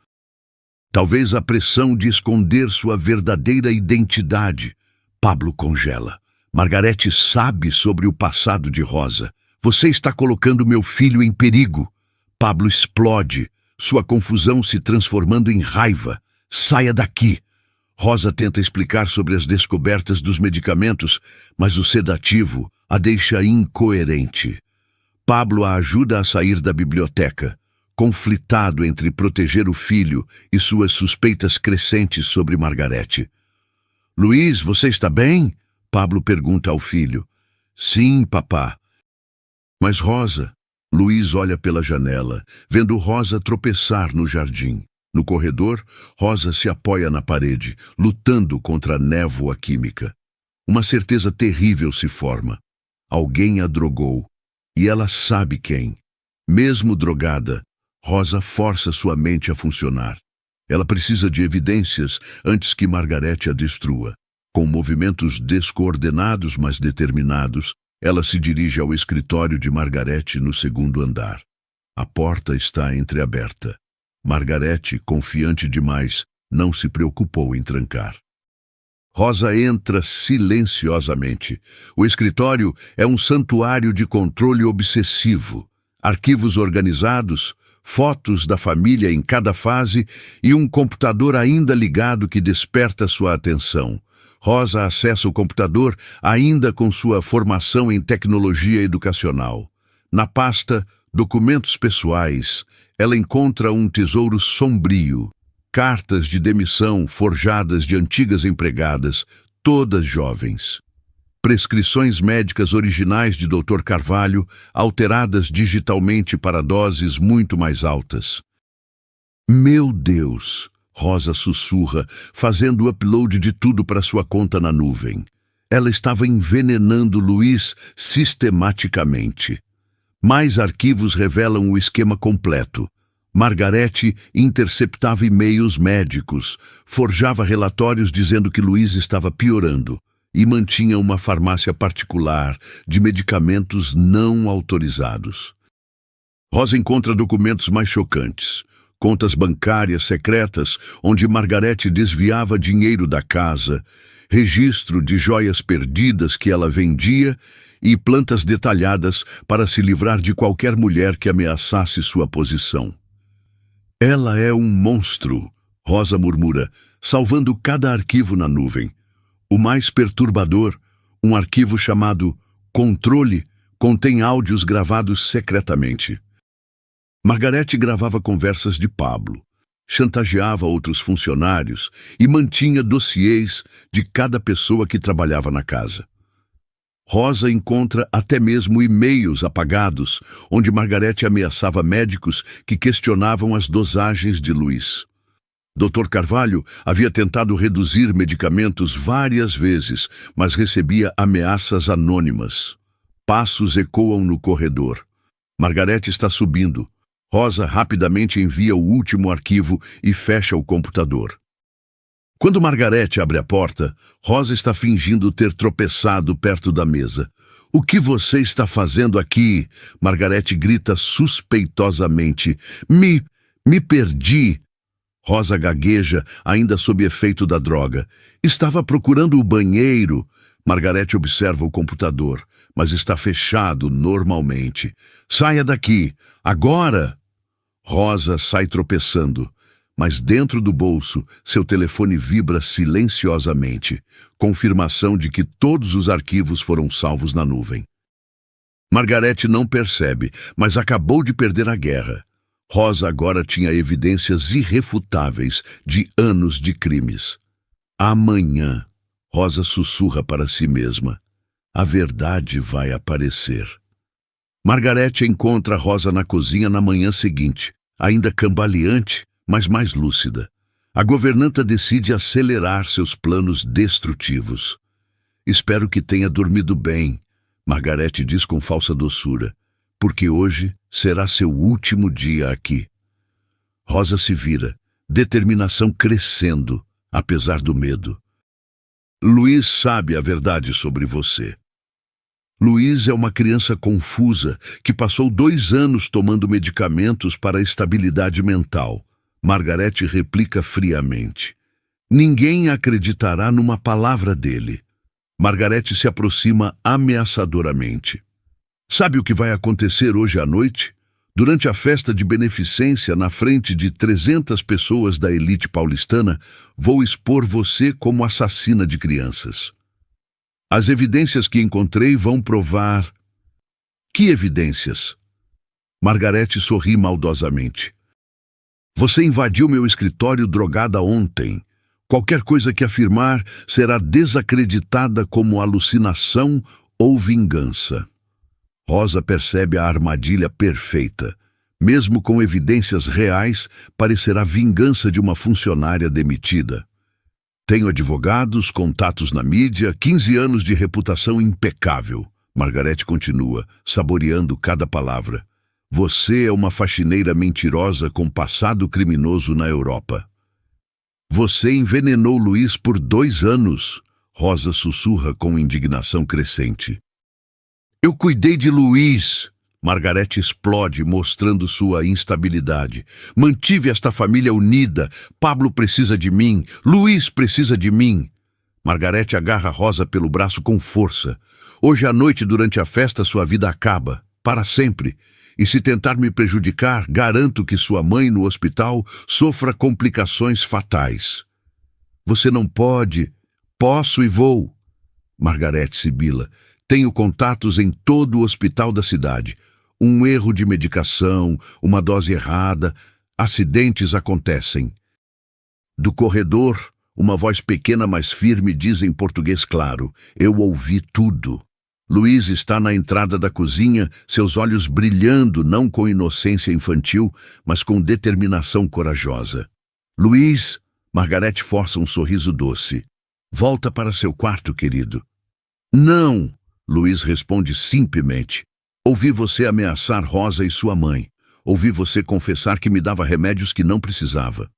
Talvez a pressão de esconder sua verdadeira identidade. Pablo congela. Margarete sabe sobre o passado de Rosa. Você está colocando meu filho em perigo. Pablo explode, sua confusão se transformando em raiva. Saia daqui. Rosa tenta explicar sobre as descobertas dos medicamentos, mas o sedativo a deixa incoerente. Pablo a ajuda a sair da biblioteca, conflitado entre proteger o filho e suas suspeitas crescentes sobre Margarete. Luiz, você está bem? Pablo pergunta ao filho. Sim, papá. Mas Rosa, Luiz olha pela janela, vendo Rosa tropeçar no jardim. No corredor, Rosa se apoia na parede, lutando contra a névoa química. Uma certeza terrível se forma. Alguém a drogou. E ela sabe quem. Mesmo drogada, Rosa força sua mente a funcionar. Ela precisa de evidências antes que Margarete a destrua. Com movimentos descoordenados, mas determinados, ela se dirige ao escritório de Margarete no 2º andar. A porta está entreaberta. Margarete, confiante demais, não se preocupou em trancar. Rosa entra silenciosamente. O escritório é um santuário de controle obsessivo. Arquivos organizados, fotos da família em cada fase e um computador ainda ligado que desperta sua atenção. Rosa acessa o computador ainda com sua formação em tecnologia educacional. Na pasta Documentos Pessoais, ela encontra um tesouro sombrio. Cartas de demissão forjadas de antigas empregadas, todas jovens. Prescrições médicas originais de Dr. Carvalho, alteradas digitalmente para doses muito mais altas. Meu Deus! Rosa sussurra, fazendo o upload de tudo para sua conta na nuvem. Ela estava envenenando Luiz sistematicamente. Mais arquivos revelam o esquema completo. Margarete interceptava e-mails médicos, forjava relatórios dizendo que Luiz estava piorando e mantinha uma farmácia particular de medicamentos não autorizados. Rosa encontra documentos mais chocantes. Contas bancárias secretas onde Margarete desviava dinheiro da casa, registro de joias perdidas que ela vendia e plantas detalhadas para se livrar de qualquer mulher que ameaçasse sua posição. Ela é um monstro, Rosa murmura, salvando cada arquivo na nuvem. O mais perturbador, um arquivo chamado Controle, contém áudios gravados secretamente. Margarete gravava conversas de Pablo, chantageava outros funcionários e mantinha dossiês de cada pessoa que trabalhava na casa. Rosa encontra até mesmo e-mails apagados, onde Margarete ameaçava médicos que questionavam as dosagens de Luiz. Dr. Carvalho havia tentado reduzir medicamentos várias vezes, mas recebia ameaças anônimas. Passos ecoam no corredor. Margarete está subindo. Rosa rapidamente envia o último arquivo e fecha o computador. Quando Margarete abre a porta, Rosa está fingindo ter tropeçado perto da mesa. "O que você está fazendo aqui?" Margarete grita suspeitosamente. Me perdi." Rosa gagueja, ainda sob efeito da droga. "Estava procurando o banheiro." Margarete observa o computador, mas está fechado normalmente. "Saia daqui! Agora!" Rosa sai tropeçando, mas dentro do bolso, seu telefone vibra silenciosamente, confirmação de que todos os arquivos foram salvos na nuvem. Margarete não percebe, mas acabou de perder a guerra. Rosa agora tinha evidências irrefutáveis de anos de crimes. Amanhã, Rosa sussurra para si mesma, a verdade vai aparecer. Margarete encontra Rosa na cozinha na manhã seguinte, ainda cambaleante, mas mais lúcida. A governanta decide acelerar seus planos destrutivos. "Espero que tenha dormido bem", Margarete diz com falsa doçura, "porque hoje será seu último dia aqui." Rosa se vira, determinação crescendo, apesar do medo. "Luiz sabe a verdade sobre você." Luiz é uma criança confusa que passou 2 anos tomando medicamentos para a estabilidade mental. Margarete replica friamente. "Ninguém acreditará numa palavra dele." Margarete se aproxima ameaçadoramente. "Sabe o que vai acontecer hoje à noite? Durante a festa de beneficência na frente de 300 pessoas da elite paulistana, vou expor você como assassina de crianças. As evidências que encontrei vão provar..." "Que evidências?" Margarete sorri maldosamente. "Você invadiu meu escritório drogada ontem. Qualquer coisa que afirmar será desacreditada como alucinação ou vingança." Rosa percebe a armadilha perfeita. Mesmo com evidências reais, parecerá vingança de uma funcionária demitida. "Tenho advogados, contatos na mídia, 15 anos de reputação impecável." Margarete continua, saboreando cada palavra. "Você é uma faxineira mentirosa com passado criminoso na Europa." "Você envenenou Luiz por 2 anos, Rosa sussurra com indignação crescente. "Eu cuidei de Luiz." Margarete explode, mostrando sua instabilidade. "Mantive esta família unida. Pablo precisa de mim. Luiz precisa de mim." Margarete agarra Rosa pelo braço com força. Hoje à noite, durante a festa, sua vida acaba, para sempre. E se tentar me prejudicar, garanto que sua mãe no hospital sofra complicações fatais. Você não pode. Posso e vou. Margarete sibila. Tenho contatos em todo o hospital da cidade. Um erro de medicação, uma dose errada, acidentes acontecem. Do corredor, uma voz pequena, mas firme, diz em português claro: eu ouvi tudo. Luiz está na entrada da cozinha, seus olhos brilhando, não com inocência infantil, mas com determinação corajosa. Luiz, Margarete força um sorriso doce. Volta para seu quarto, querido. Não, Luiz responde simplesmente. Ouvi você ameaçar Rosa e sua mãe. Ouvi você confessar que me dava remédios que não precisava.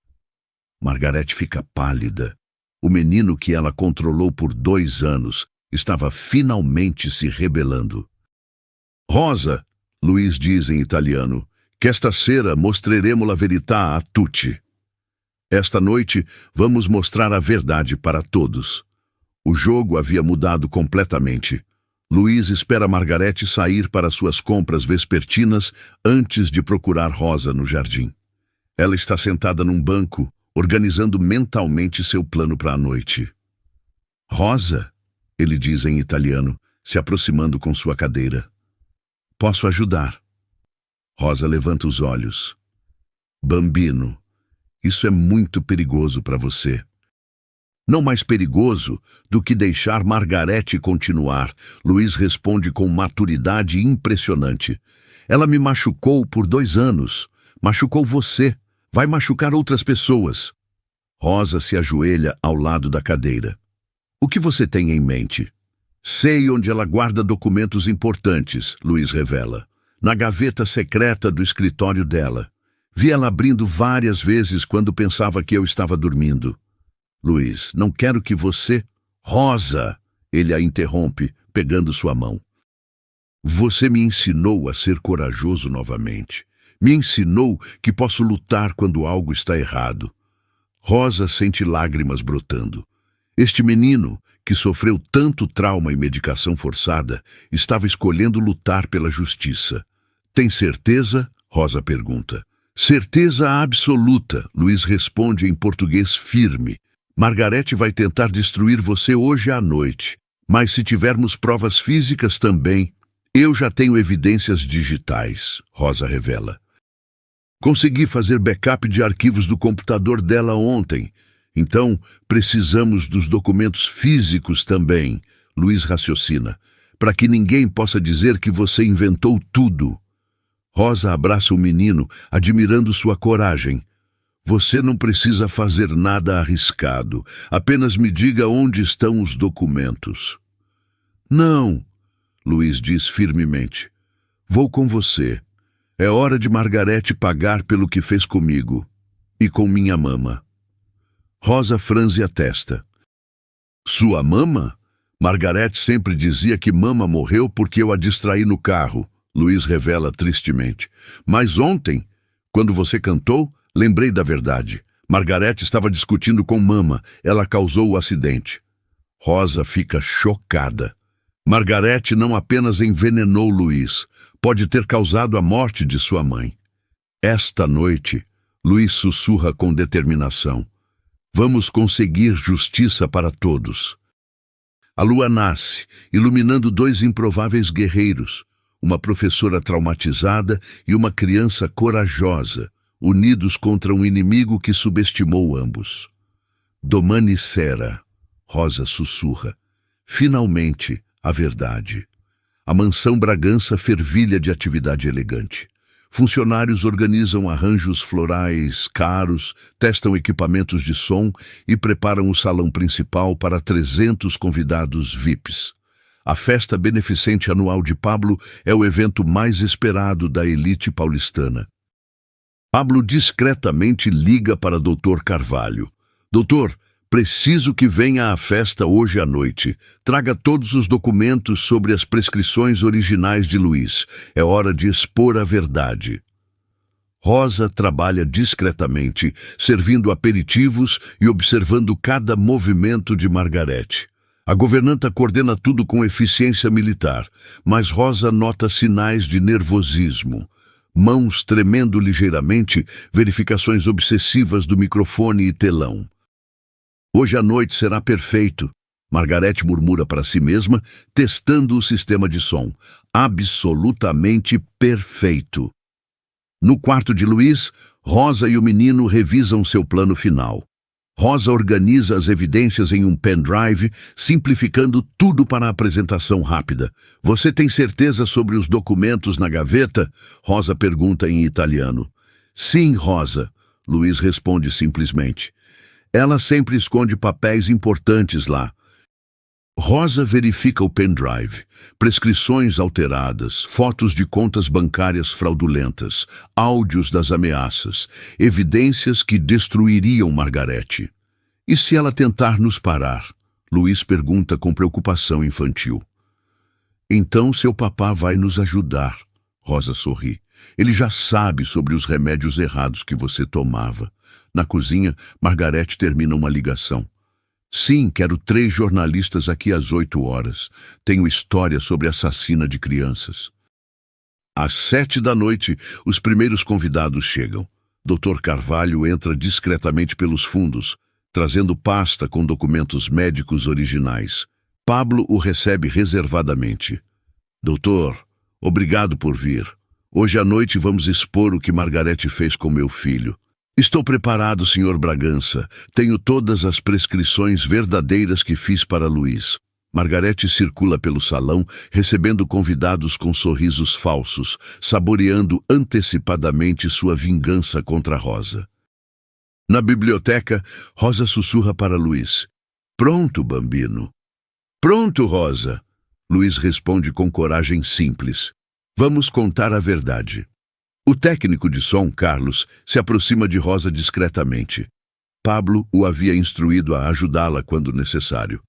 Margarete fica pálida. O menino que ela controlou por 2 anos estava finalmente se rebelando. Rosa, Luiz diz em italiano, que esta sera mostreremo la verità a tutti. Esta noite vamos mostrar a verdade para todos. O jogo havia mudado completamente. Luiz espera Margarete sair para suas compras vespertinas antes de procurar Rosa no jardim. Ela está sentada num banco, organizando mentalmente seu plano para a noite. Rosa, ele diz em italiano, se aproximando com sua cadeira. Posso ajudar? Rosa levanta os olhos. Bambino, isso é muito perigoso para você. Não mais perigoso do que deixar Margarete continuar, Luiz responde com maturidade impressionante. Ela me machucou por 2 anos. Machucou você. Vai machucar outras pessoas. Rosa se ajoelha ao lado da cadeira. O que você tem em mente? Sei onde ela guarda documentos importantes, Luiz revela. Na gaveta secreta do escritório dela. Vi ela abrindo várias vezes quando pensava que eu estava dormindo. Luiz, não quero que você... Rosa! Ele a interrompe, pegando sua mão. Você me ensinou a ser corajoso novamente. Me ensinou que posso lutar quando algo está errado. Rosa sente lágrimas brotando. Este menino, que sofreu tanto trauma e medicação forçada, estava escolhendo lutar pela justiça. Tem certeza? Rosa pergunta. Certeza absoluta, Luiz responde em português firme. Margarete vai tentar destruir você hoje à noite. Mas se tivermos provas físicas também, eu já tenho evidências digitais, Rosa revela. Consegui fazer backup de arquivos do computador dela ontem. Então, precisamos dos documentos físicos também, Luiz raciocina, para que ninguém possa dizer que você inventou tudo. Rosa abraça o menino, admirando sua coragem. Você não precisa fazer nada arriscado. Apenas me diga onde estão os documentos. Não, Luiz diz firmemente. Vou com você. É hora de Margarete pagar pelo que fez comigo e com minha mama. Rosa franze a testa. Sua mama? Margarete sempre dizia que mama morreu porque eu a distraí no carro, Luiz revela tristemente. Mas ontem, quando você cantou, lembrei da verdade. Margarete estava discutindo com mama. Ela causou o acidente. Rosa fica chocada. Margarete não apenas envenenou Luiz, pode ter causado a morte de sua mãe. Esta noite, Luiz sussurra com determinação. Vamos conseguir justiça para todos. A lua nasce, iluminando 2 improváveis guerreiros, uma professora traumatizada e uma criança corajosa, unidos contra um inimigo que subestimou ambos. Domani sera, Rosa sussurra. Finalmente, a verdade. A mansão Bragança fervilha de atividade elegante. Funcionários organizam arranjos florais caros, testam equipamentos de som e preparam o salão principal para 300 convidados VIPs. A festa beneficente anual de Pablo é o evento mais esperado da elite paulistana. Pablo discretamente liga para Dr. Carvalho. Doutor, preciso que venha à festa hoje à noite. Traga todos os documentos sobre as prescrições originais de Luiz. É hora de expor a verdade. Rosa trabalha discretamente, servindo aperitivos e observando cada movimento de Margarete. A governanta coordena tudo com eficiência militar, mas Rosa nota sinais de nervosismo. Mãos tremendo ligeiramente, verificações obsessivas do microfone e telão. Hoje à noite será perfeito, Margarete murmura para si mesma, testando o sistema de som. Absolutamente perfeito. No quarto de Luiz, Rosa e o menino revisam seu plano final. Rosa organiza as evidências em um pendrive, simplificando tudo para a apresentação rápida. Você tem certeza sobre os documentos na gaveta? Rosa pergunta em italiano. Sim, Rosa, Luiz responde simplesmente. Ela sempre esconde papéis importantes lá. Rosa verifica o pendrive, prescrições alteradas, fotos de contas bancárias fraudulentas, áudios das ameaças, evidências que destruiriam Margarete. E se ela tentar nos parar? Luiz pergunta com preocupação infantil. Então seu papá vai nos ajudar, Rosa sorri. Ele já sabe sobre os remédios errados que você tomava. Na cozinha, Margarete termina uma ligação. Sim, quero 3 jornalistas aqui às 8 horas. Tenho história sobre assassina de crianças. Às 7 da noite, os primeiros convidados chegam. Dr. Carvalho entra discretamente pelos fundos, trazendo pasta com documentos médicos originais. Pablo o recebe reservadamente. Doutor, obrigado por vir. Hoje à noite vamos expor o que Margarete fez com meu filho. Estou preparado, Sr. Bragança. Tenho todas as prescrições verdadeiras que fiz para Luiz. Margarete circula pelo salão, recebendo convidados com sorrisos falsos, saboreando antecipadamente sua vingança contra Rosa. Na biblioteca, Rosa sussurra para Luiz. Pronto, bambino. Pronto, Rosa. Luiz responde com coragem simples. Vamos contar a verdade. O técnico de som, Carlos, se aproxima de Rosa discretamente. Pablo o havia instruído a ajudá-la quando necessário.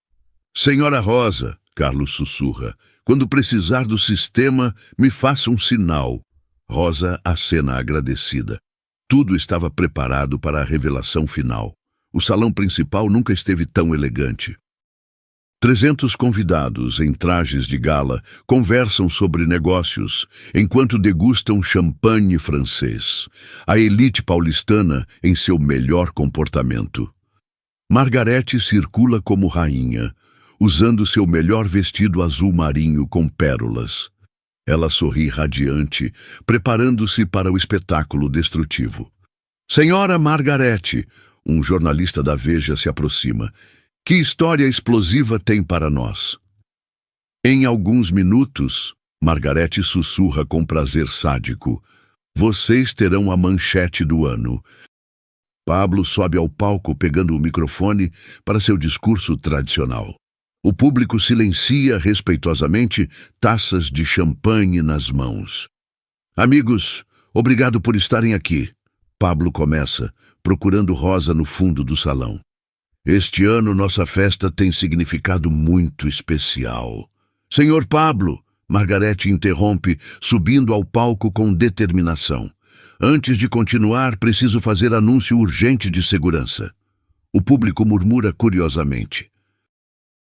Senhora Rosa, Carlos sussurra, quando precisar do sistema, me faça um sinal. Rosa acena agradecida. Tudo estava preparado para a revelação final. O salão principal nunca esteve tão elegante. 300 convidados em trajes de gala conversam sobre negócios, enquanto degustam champanhe francês. A elite paulistana em seu melhor comportamento. Margarete circula como rainha, usando seu melhor vestido azul marinho com pérolas. Ela sorri radiante, preparando-se para o espetáculo destrutivo. Senhora Margarete, um jornalista da Veja se aproxima. Que história explosiva tem para nós? Em alguns minutos, Margarete sussurra com prazer sádico. Vocês terão a manchete do ano. Pablo sobe ao palco pegando o microfone para seu discurso tradicional. O público silencia respeitosamente, taças de champanhe nas mãos. Amigos, obrigado por estarem aqui. Pablo começa, procurando Rosa no fundo do salão. Este ano nossa festa tem significado muito especial. Senhor Pablo, Margarete interrompe, subindo ao palco com determinação. Antes de continuar, preciso fazer anúncio urgente de segurança. O público murmura curiosamente.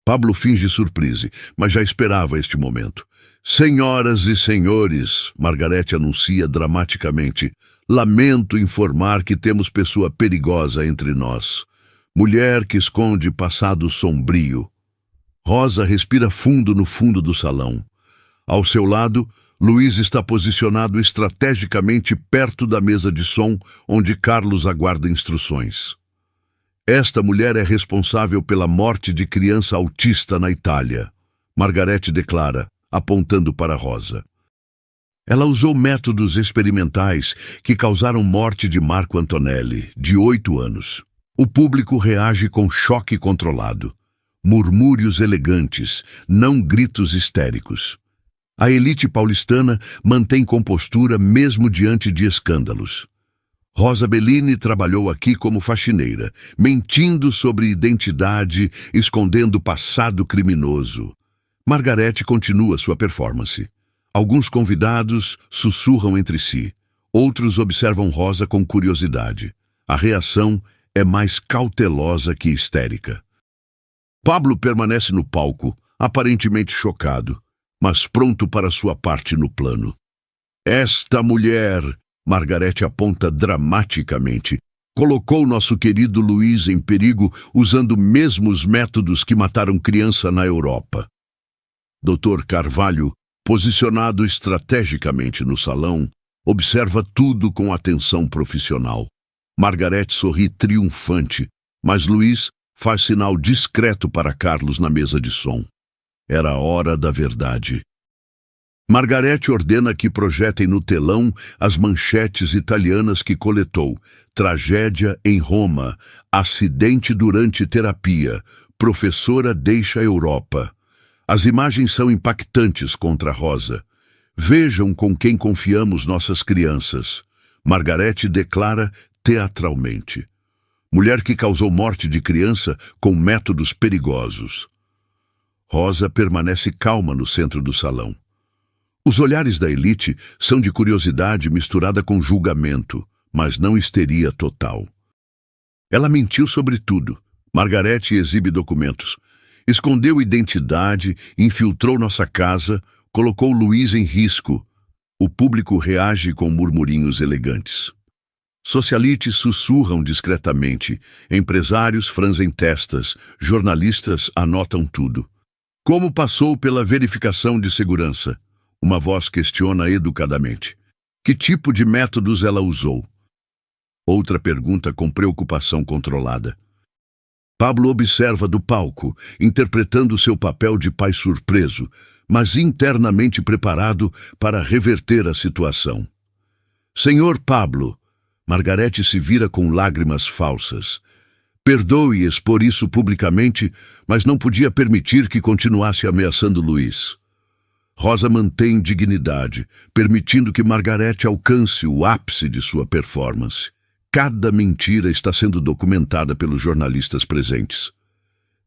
Pablo finge surpresa, mas já esperava este momento. Senhoras e senhores, Margarete anuncia dramaticamente, lamento informar que temos pessoa perigosa entre nós. Mulher que esconde passado sombrio. Rosa respira fundo no fundo do salão. Ao seu lado, Luiz está posicionado estrategicamente perto da mesa de som, onde Carlos aguarda instruções. Esta mulher é responsável pela morte de criança autista na Itália, Margarete declara, apontando para Rosa. Ela usou métodos experimentais que causaram morte de Marco Antonelli, de 8 anos. O público reage com choque controlado. Murmúrios elegantes, não gritos histéricos. A elite paulistana mantém compostura mesmo diante de escândalos. Rosa Bellini trabalhou aqui como faxineira, mentindo sobre identidade, escondendo passado criminoso. Margarete continua sua performance. Alguns convidados sussurram entre si. Outros observam Rosa com curiosidade. A reação é mais cautelosa que histérica. Pablo permanece no palco, aparentemente chocado, mas pronto para sua parte no plano. Esta mulher, Margarete aponta dramaticamente, colocou nosso querido Luiz em perigo usando mesmos métodos que mataram criança na Europa. Dr. Carvalho, posicionado estrategicamente no salão, observa tudo com atenção profissional. Margarete sorri triunfante, mas Luiz faz sinal discreto para Carlos na mesa de som. Era a hora da verdade. Margarete ordena que projetem no telão as manchetes italianas que coletou. Tragédia em Roma, acidente durante terapia, professora deixa a Europa. As imagens são impactantes contra Rosa. Vejam com quem confiamos nossas crianças. Margarete declara teatralmente. Mulher que causou morte de criança com métodos perigosos. Rosa permanece calma no centro do salão. Os olhares da elite são de curiosidade misturada com julgamento, mas não histeria total. Ela mentiu sobre tudo. Margarete exibe documentos. Escondeu identidade, infiltrou nossa casa, colocou Luiz em risco. O público reage com murmurinhos elegantes. Socialites sussurram discretamente. Empresários franzem testas. Jornalistas anotam tudo. Como passou pela verificação de segurança? Uma voz questiona educadamente. Que tipo de métodos ela usou? Outra pergunta com preocupação controlada. Pablo observa do palco, interpretando seu papel de pai surpreso, mas internamente preparado para reverter a situação. Senhor Pablo, Margarete se vira com lágrimas falsas. Perdoe expor isso publicamente, mas não podia permitir que continuasse ameaçando Luiz. Rosa mantém dignidade, permitindo que Margarete alcance o ápice de sua performance. Cada mentira está sendo documentada pelos jornalistas presentes.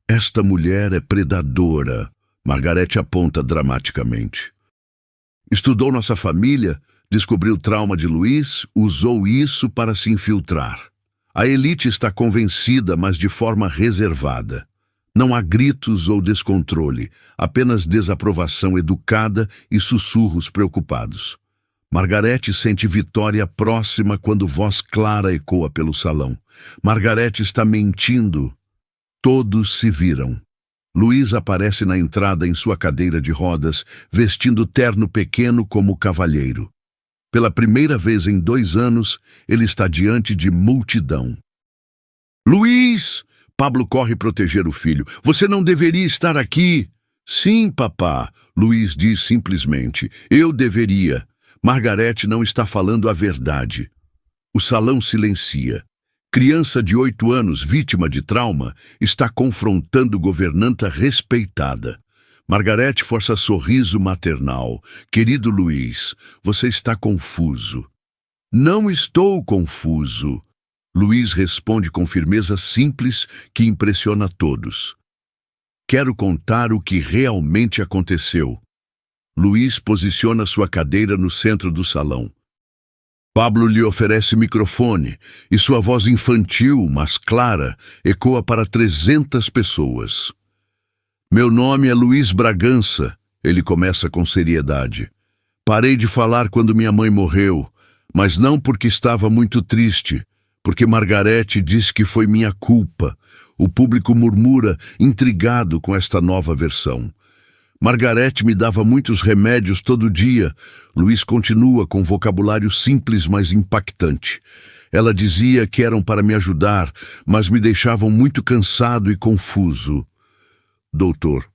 Esta mulher é predadora, Margarete aponta dramaticamente. Estudou nossa família, descobriu o trauma de Luiz, usou isso para se infiltrar. A elite está convencida, mas de forma reservada. Não há gritos ou descontrole, apenas desaprovação educada e sussurros preocupados. Margarete sente vitória próxima quando voz clara ecoa pelo salão. Margarete está mentindo. Todos se viram. Luiz aparece na entrada em sua cadeira de rodas, vestindo terno pequeno como cavalheiro. Pela primeira vez em 2 anos, ele está diante de multidão. Luiz! Pablo corre proteger o filho. Você não deveria estar aqui. Sim, papá, Luiz diz simplesmente. Eu deveria. Margarete não está falando a verdade. O salão silencia. Criança de 8 anos, vítima de trauma, está confrontando governanta respeitada. Margarete força sorriso maternal. Querido Luiz, você está confuso. Não estou confuso. Luiz responde com firmeza simples que impressiona todos. Quero contar o que realmente aconteceu. Luiz posiciona sua cadeira no centro do salão. Pablo lhe oferece microfone e sua voz infantil, mas clara, ecoa para 300 pessoas. Meu nome é Luiz Bragança, ele começa com seriedade. Parei de falar quando minha mãe morreu, mas não porque estava muito triste, porque Margarete diz que foi minha culpa. O público murmura, intrigado com esta nova versão. Margarete me dava muitos remédios todo dia. Luiz continua com vocabulário simples, mas impactante. Ela dizia que eram para me ajudar, mas me deixavam muito cansado e confuso. Doutor.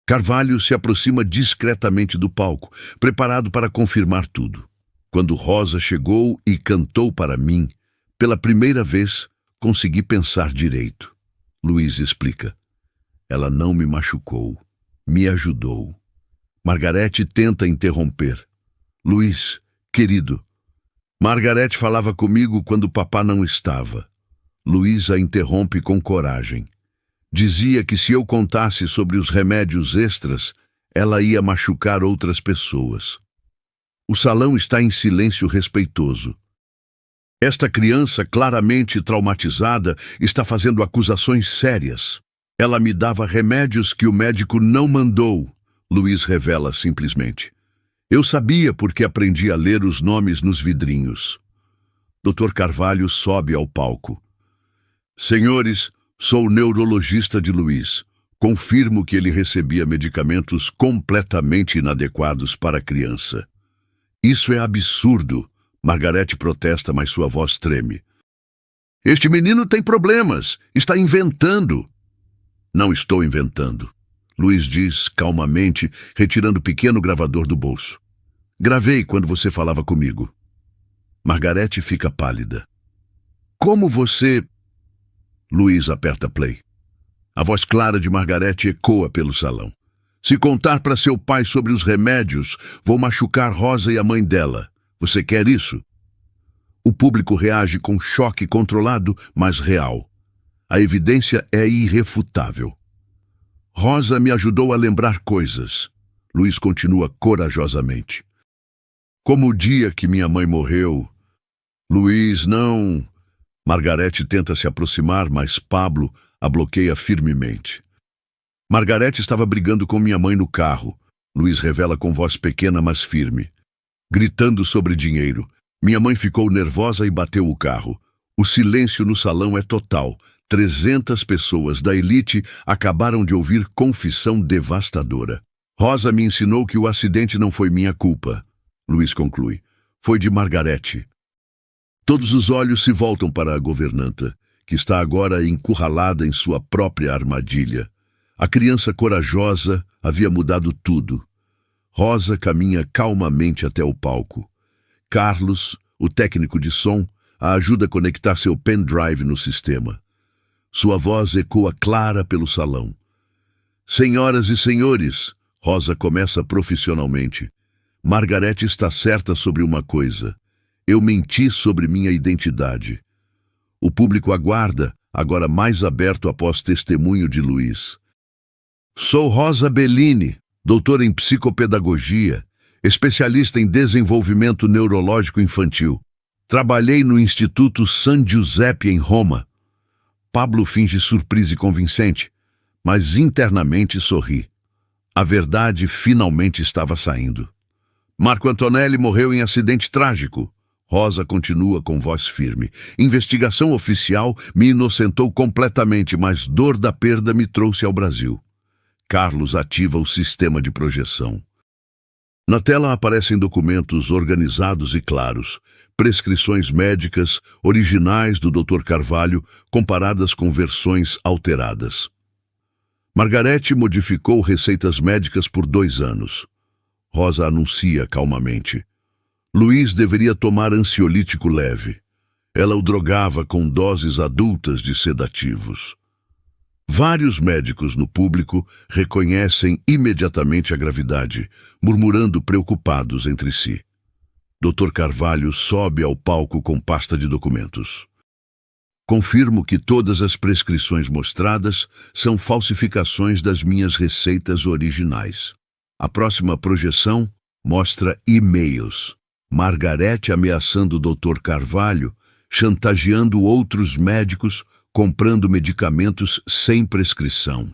Carvalho se aproxima discretamente do palco, preparado para confirmar tudo. Quando Rosa chegou e cantou para mim, pela primeira vez, consegui pensar direito. Luiz explica. Ela não me machucou. Me ajudou. Margarete tenta interromper. Luiz, querido, Margarete falava comigo quando papá não estava. Luiz a interrompe com coragem. Dizia que se eu contasse sobre os remédios extras, ela ia machucar outras pessoas. O salão está em silêncio respeitoso. Esta criança, claramente traumatizada, está fazendo acusações sérias. Ela me dava remédios que o médico não mandou, Luiz revela simplesmente. Eu sabia porque aprendi a ler os nomes nos vidrinhos. Dr. Carvalho sobe ao palco. Senhores, sou o neurologista de Luiz. Confirmo que ele recebia medicamentos completamente inadequados para a criança. Isso é absurdo. Margarete protesta, mas sua voz treme. Este menino tem problemas. Está inventando. Não estou inventando. Luiz diz calmamente, retirando o pequeno gravador do bolso. Gravei quando você falava comigo. Margarete fica pálida. Como você... Luiz aperta play. A voz clara de Margarete ecoa pelo salão. Se contar para seu pai sobre os remédios, vou machucar Rosa e a mãe dela. Você quer isso? O público reage com choque controlado, mas real. A evidência é irrefutável. Rosa me ajudou a lembrar coisas. Luiz continua corajosamente. Como o dia que minha mãe morreu. Luiz, não... Margarete tenta se aproximar, mas Pablo a bloqueia firmemente. Margarete estava brigando com minha mãe no carro. Luiz revela com voz pequena, mas firme. Gritando sobre dinheiro. Minha mãe ficou nervosa e bateu o carro. O silêncio no salão é total. 300 pessoas da elite acabaram de ouvir confissão devastadora. Rosa me ensinou que o acidente não foi minha culpa. Luiz conclui. Foi de Margarete. Todos os olhos se voltam para a governanta, que está agora encurralada em sua própria armadilha. A criança corajosa havia mudado tudo. Rosa caminha calmamente até o palco. Carlos, o técnico de som, a ajuda a conectar seu pendrive no sistema. Sua voz ecoa clara pelo salão. Senhoras e senhores, Rosa começa profissionalmente. Margarete está certa sobre uma coisa. Eu menti sobre minha identidade. O público aguarda, agora mais aberto após testemunho de Luiz. Sou Rosa Bellini, doutora em psicopedagogia, especialista em desenvolvimento neurológico infantil. Trabalhei no Instituto San Giuseppe em Roma. Pablo finge surpresa e convincente, mas internamente sorri. A verdade finalmente estava saindo. Marco Antonelli morreu em acidente trágico. Rosa continua com voz firme. Investigação oficial me inocentou completamente, mas dor da perda me trouxe ao Brasil. Carlos ativa o sistema de projeção. Na tela aparecem documentos organizados e claros, prescrições médicas originais do Dr. Carvalho comparadas com versões alteradas. Margarete modificou receitas médicas por 2 anos. Rosa anuncia calmamente. Luiz deveria tomar ansiolítico leve. Ela o drogava com doses adultas de sedativos. Vários médicos no público reconhecem imediatamente a gravidade, murmurando preocupados entre si. Dr. Carvalho sobe ao palco com pasta de documentos. Confirmo que todas as prescrições mostradas são falsificações das minhas receitas originais. A próxima projeção mostra e-mails. Margarete ameaçando o Dr. Carvalho, chantageando outros médicos, comprando medicamentos sem prescrição.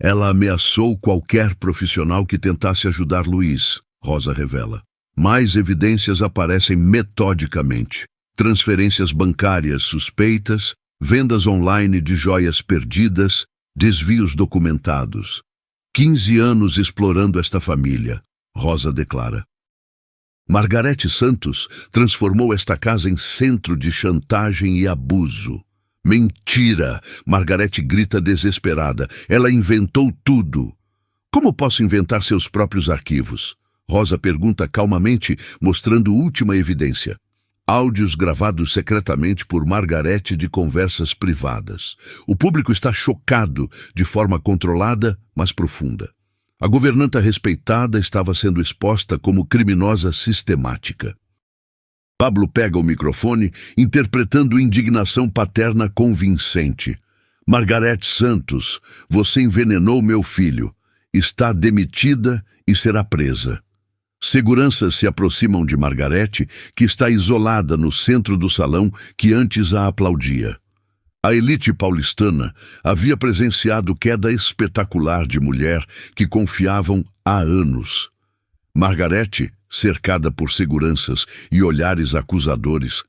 Ela ameaçou qualquer profissional que tentasse ajudar Luiz, Rosa revela. Mais evidências aparecem metodicamente. Transferências bancárias suspeitas, vendas online de joias perdidas, desvios documentados. 15 anos explorando esta família, Rosa declara. Margarete Santos transformou esta casa em centro de chantagem e abuso. Mentira! Margarete grita desesperada. Ela inventou tudo. Como posso inventar seus próprios arquivos? Rosa pergunta calmamente, mostrando última evidência. Áudios gravados secretamente por Margarete de conversas privadas. O público está chocado, de forma controlada, mas profunda. A governanta respeitada estava sendo exposta como criminosa sistemática. Pablo pega o microfone, interpretando indignação paterna convincente. Margarete Santos, você envenenou meu filho. Está demitida e será presa. Seguranças se aproximam de Margarete, que está isolada no centro do salão que antes a aplaudia. A elite paulistana havia presenciado queda espetacular de mulher que confiavam há anos. Margarete, cercada por seguranças e olhares acusadores,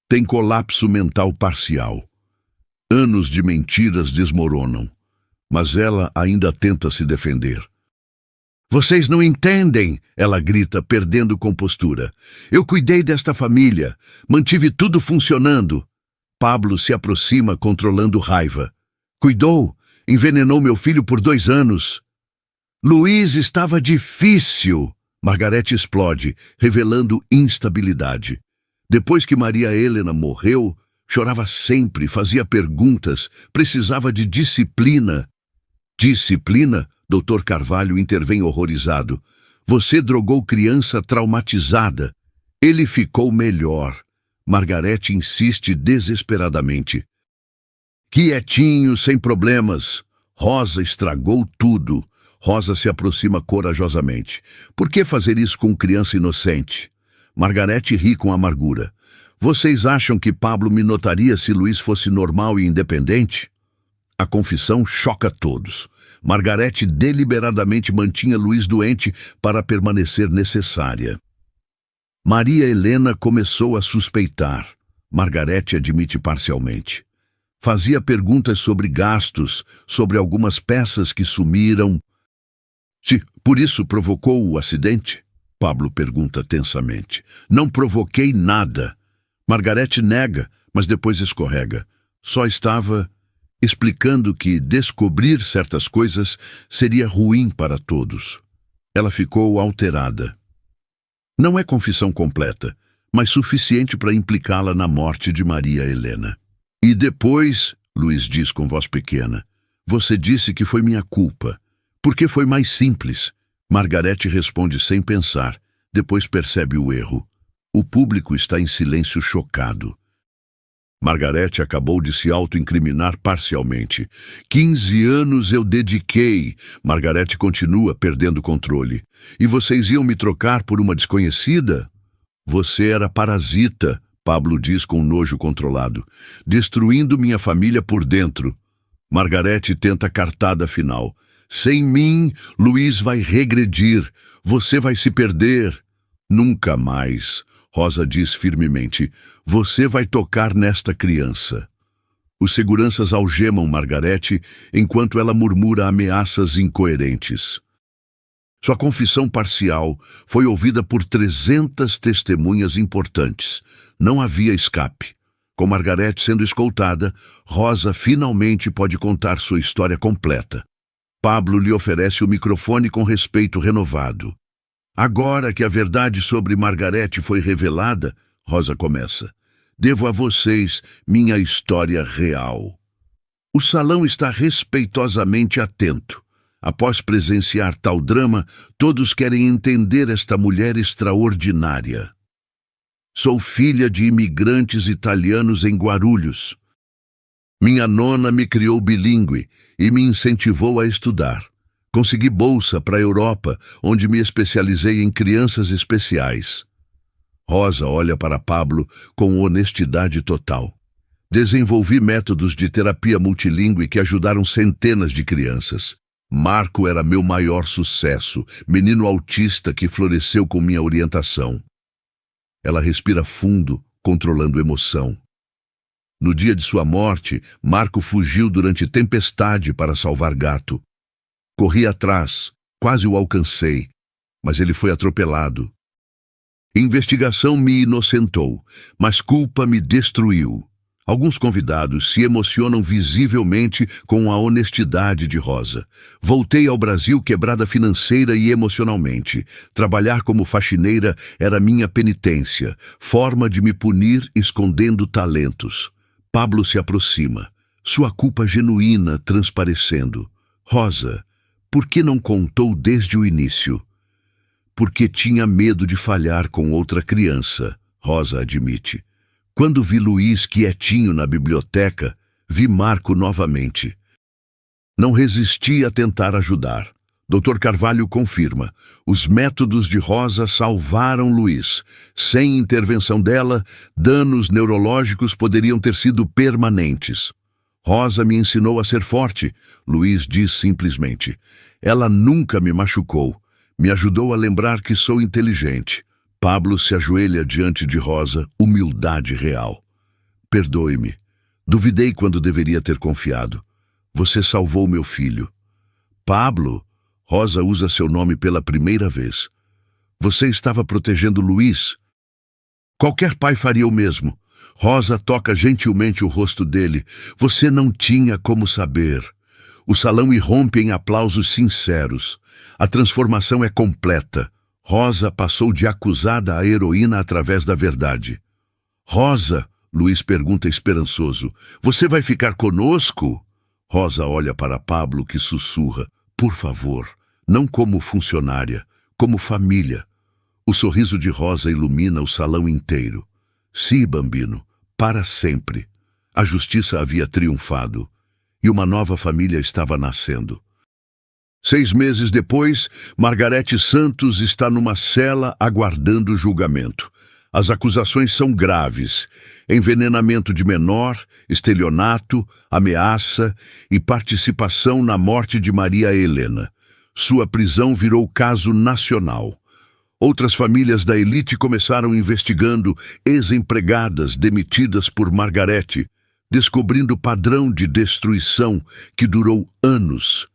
tem colapso mental parcial. Anos de mentiras desmoronam, mas ela ainda tenta se defender. Vocês não entendem, ela grita, perdendo compostura. Eu cuidei desta família, mantive tudo funcionando. Pablo se aproxima, controlando raiva. Cuidou, envenenou meu filho por 2 anos. Luiz estava difícil. Margarete explode, revelando instabilidade. Depois que Maria Helena morreu, chorava sempre, fazia perguntas, precisava de disciplina. Disciplina? Dr. Carvalho intervém horrorizado. Você drogou criança traumatizada. Ele ficou melhor. Margarete insiste desesperadamente. Quietinho, sem problemas. Rosa estragou tudo. Rosa se aproxima corajosamente. Por que fazer isso com criança inocente? Margarete ri com amargura. Vocês acham que Pablo me notaria se Luiz fosse normal e independente? A confissão choca todos. Margarete deliberadamente mantinha Luiz doente para permanecer necessária. Maria Helena começou a suspeitar. Margarete admite parcialmente. Fazia perguntas sobre gastos, sobre algumas peças que sumiram. Por isso provocou o acidente? Pablo pergunta tensamente. Não provoquei nada. Margarete nega, mas depois escorrega. Só estava explicando que descobrir certas coisas seria ruim para todos. Ela ficou alterada. Não é confissão completa, mas suficiente para implicá-la na morte de Maria Helena. E depois, Luiz diz com voz pequena, você disse que foi minha culpa. Porque foi mais simples. Margarete responde sem pensar, depois percebe o erro. O público está em silêncio chocado. Margarete acabou de se auto-incriminar parcialmente. 15 anos eu dediquei. Margarete continua perdendo controle. E vocês iam me trocar por uma desconhecida? Você era parasita, Pablo diz com nojo controlado, destruindo minha família por dentro. Margarete tenta a cartada final. Sem mim, Luiz vai regredir. Você vai se perder. Nunca mais. Rosa diz firmemente, você vai tocar nesta criança. Os seguranças algemam Margarete enquanto ela murmura ameaças incoerentes. Sua confissão parcial foi ouvida por 300 testemunhas importantes. Não havia escape. Com Margarete sendo escoltada, Rosa finalmente pode contar sua história completa. Pablo lhe oferece o microfone com respeito renovado. Agora que a verdade sobre Margarete foi revelada, Rosa começa, devo a vocês minha história real. O salão está respeitosamente atento. Após presenciar tal drama, todos querem entender esta mulher extraordinária. Sou filha de imigrantes italianos em Guarulhos. Minha nona me criou bilíngue e me incentivou a estudar. Consegui bolsa para a Europa, onde me especializei em crianças especiais. Rosa olha para Pablo com honestidade total. Desenvolvi métodos de terapia multilingüe que ajudaram centenas de crianças. Marco era meu maior sucesso, menino autista que floresceu com minha orientação. Ela respira fundo, controlando emoção. No dia de sua morte, Marco fugiu durante tempestade para salvar gato. Corri atrás, quase o alcancei, mas ele foi atropelado. Investigação me inocentou, mas culpa me destruiu. Alguns convidados se emocionam visivelmente com a honestidade de Rosa. Voltei ao Brasil quebrada financeira e emocionalmente. Trabalhar como faxineira era minha penitência, forma de me punir escondendo talentos. Pablo se aproxima, sua culpa genuína transparecendo. Rosa, por que não contou desde o início? Porque tinha medo de falhar com outra criança, Rosa admite. Quando vi Luiz quietinho na biblioteca, vi Marco novamente. Não resisti a tentar ajudar. Dr. Carvalho confirma. Os métodos de Rosa salvaram Luiz. Sem intervenção dela, danos neurológicos poderiam ter sido permanentes. Rosa me ensinou a ser forte, Luiz diz simplesmente. Ela nunca me machucou. Me ajudou a lembrar que sou inteligente. Pablo se ajoelha diante de Rosa, humildade real. Perdoe-me. Duvidei quando deveria ter confiado. Você salvou meu filho. Pablo, Rosa usa seu nome pela primeira vez. Você estava protegendo Luiz? Qualquer pai faria o mesmo. Rosa toca gentilmente o rosto dele. Você não tinha como saber. O salão irrompe em aplausos sinceros. A transformação é completa. Rosa passou de acusada a heroína através da verdade. Rosa, Luiz pergunta esperançoso, você vai ficar conosco? Rosa olha para Pablo que sussurra, por favor, não como funcionária, como família. O sorriso de Rosa ilumina o salão inteiro. Sim, Bambino, para sempre. A justiça havia triunfado e uma nova família estava nascendo. 6 meses depois, Margarete Santos está numa cela aguardando julgamento. As acusações são graves: envenenamento de menor, estelionato, ameaça e participação na morte de Maria Helena. Sua prisão virou caso nacional. Outras famílias da elite começaram investigando ex-empregadas demitidas por Margarete, descobrindo padrão de destruição que durou anos.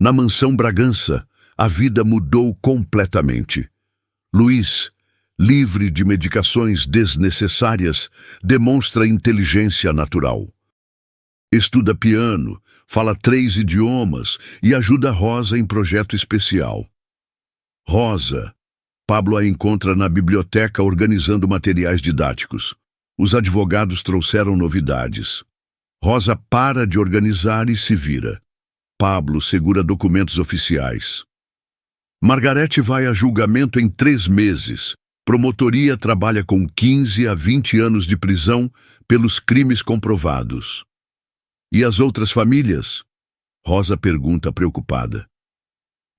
Na mansão Bragança, a vida mudou completamente. Luiz, livre de medicações desnecessárias, demonstra inteligência natural. Estuda piano, fala 3 idiomas e ajuda Rosa em projeto especial. Rosa, Pablo a encontra na biblioteca organizando materiais didáticos. Os advogados trouxeram novidades. Rosa para de organizar e se vira. Pablo segura documentos oficiais. Margarete vai a julgamento em 3 meses. Promotoria trabalha com 15 a 20 anos de prisão pelos crimes comprovados. E as outras famílias? Rosa pergunta preocupada.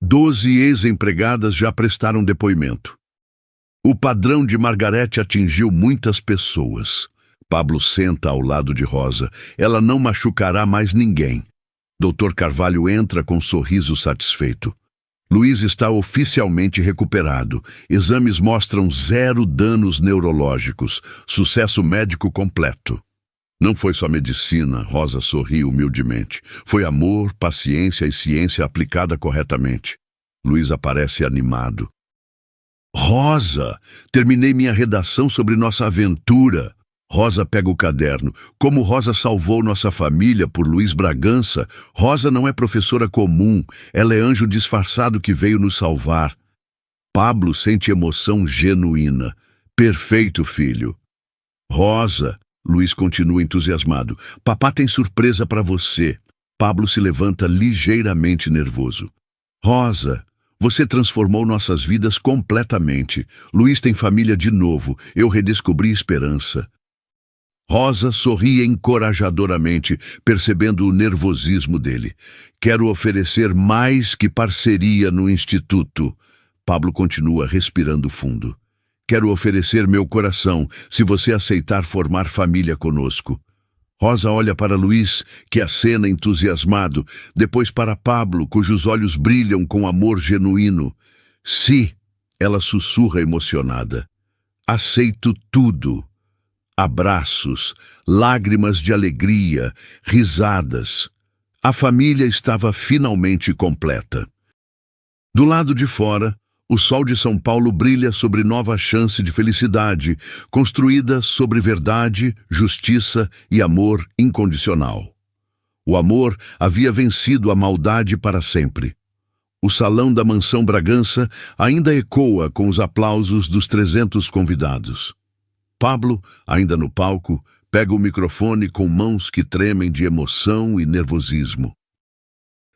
12 ex-empregadas já prestaram depoimento. O padrão de Margarete atingiu muitas pessoas. Pablo senta ao lado de Rosa. Ela não machucará mais ninguém. Dr. Carvalho entra com um sorriso satisfeito. Luiz está oficialmente recuperado. Exames mostram 0 danos neurológicos. Sucesso médico completo. Não foi só medicina, Rosa sorri humildemente. Foi amor, paciência e ciência aplicada corretamente. Luiz aparece animado. Rosa, terminei minha redação sobre nossa aventura. Rosa pega o caderno. Como Rosa salvou nossa família por Luiz Bragança, Rosa não é professora comum, ela é anjo disfarçado que veio nos salvar. Pablo sente emoção genuína. Perfeito, filho. Rosa, Luiz continua entusiasmado. Papá tem surpresa para você. Pablo se levanta ligeiramente nervoso. Rosa, você transformou nossas vidas completamente. Luiz tem família de novo. Eu redescobri esperança. Rosa sorri encorajadoramente, percebendo o nervosismo dele. Quero oferecer mais que parceria no instituto. Pablo continua respirando fundo. Quero oferecer meu coração, se você aceitar formar família conosco. Rosa olha para Luiz, que acena entusiasmado, depois para Pablo, cujos olhos brilham com amor genuíno. Sim, ela sussurra emocionada. Aceito tudo. Abraços, lágrimas de alegria, risadas. A família estava finalmente completa. Do lado de fora, o sol de São Paulo brilha sobre nova chance de felicidade, construída sobre verdade, justiça e amor incondicional. O amor havia vencido a maldade para sempre. O salão da mansão Bragança ainda ecoa com os aplausos dos 300 convidados. Pablo, ainda no palco, pega o microfone com mãos que tremem de emoção e nervosismo.